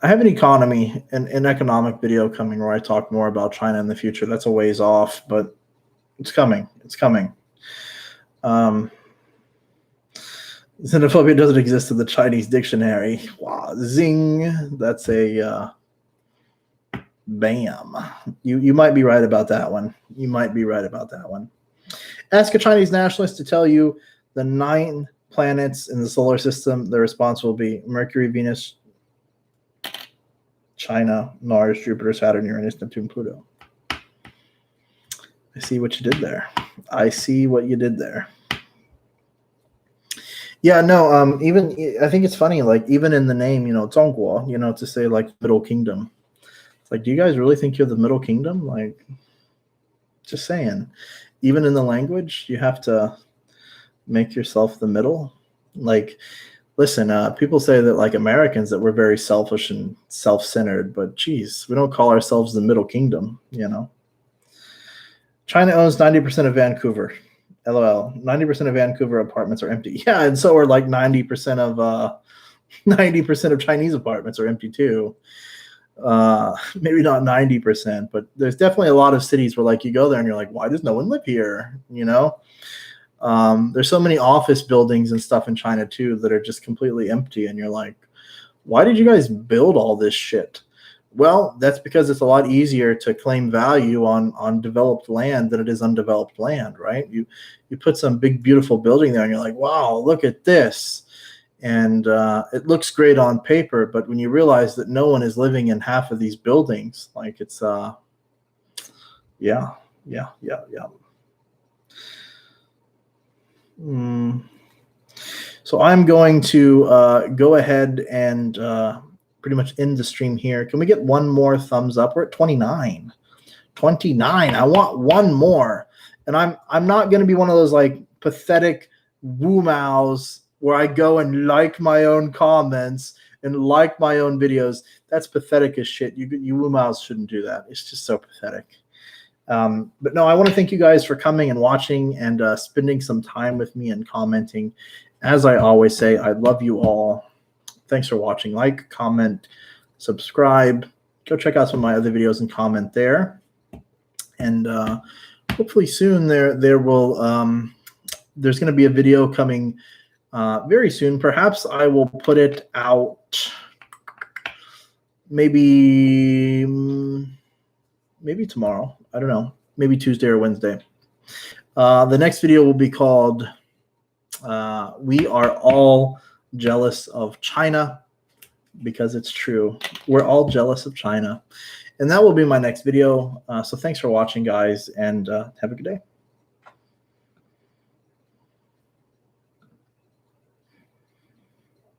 I have an economy and an economic video coming where I talk more about China in the future. That's a ways off, but it's coming. It's coming. Xenophobia doesn't exist in the Chinese dictionary. Wow, zing. That's a bam. You might be right about that one. You might be right about that one. Ask a Chinese nationalist to tell you the 9 planets in the solar system. The response will be Mercury, Venus, China, Mars, Jupiter, Saturn, Uranus, Neptune, Pluto. I see what you did there. Yeah, no, even I think it's funny, like even in the name, Zhongguo, to say like Middle Kingdom. It's like, do you guys really think you're the Middle Kingdom? Like, just saying. Even in the language, you have to make yourself the middle. Like, listen, people say that like Americans that we're very selfish and self-centered, but geez, we don't call ourselves the Middle Kingdom, China owns 90% of Vancouver. LOL. 90% of Vancouver apartments are empty. Yeah, and so are like 90% of 90% of Chinese apartments are empty too. Maybe not 90%, but there's definitely a lot of cities where like you go there and you're like, why does no one live here? You know, there's so many office buildings and stuff in China too that are just completely empty, and you're like, why did you guys build all this shit? Well, that's because it's a lot easier to claim value on developed land than it is undeveloped land, right? You put some big beautiful building there and you're like, wow, look at this. And it looks great on paper, but when you realize that no one is living in half of these buildings, like it's yeah. So I'm going to go ahead and pretty much end the stream here. Can we get one more thumbs up? We're at 29. 29. I want one more. And I'm not going to be one of those like pathetic woo mows where I go and like my own comments and like my own videos. That's pathetic as shit. You woo mows shouldn't do that. It's just so pathetic. But no, I want to thank you guys for coming and watching and spending some time with me and commenting. As I always say, I love you all. Thanks for watching. Like, comment, subscribe. Go check out some of my other videos and comment there. And hopefully soon there's going to be a video coming very soon. Perhaps I will put it out maybe tomorrow. I don't know. Maybe Tuesday or Wednesday. The next video will be called We Are All Jealous of China, because it's true. We're all jealous of China. And that will be my next video. So thanks for watching, guys, and have a good day.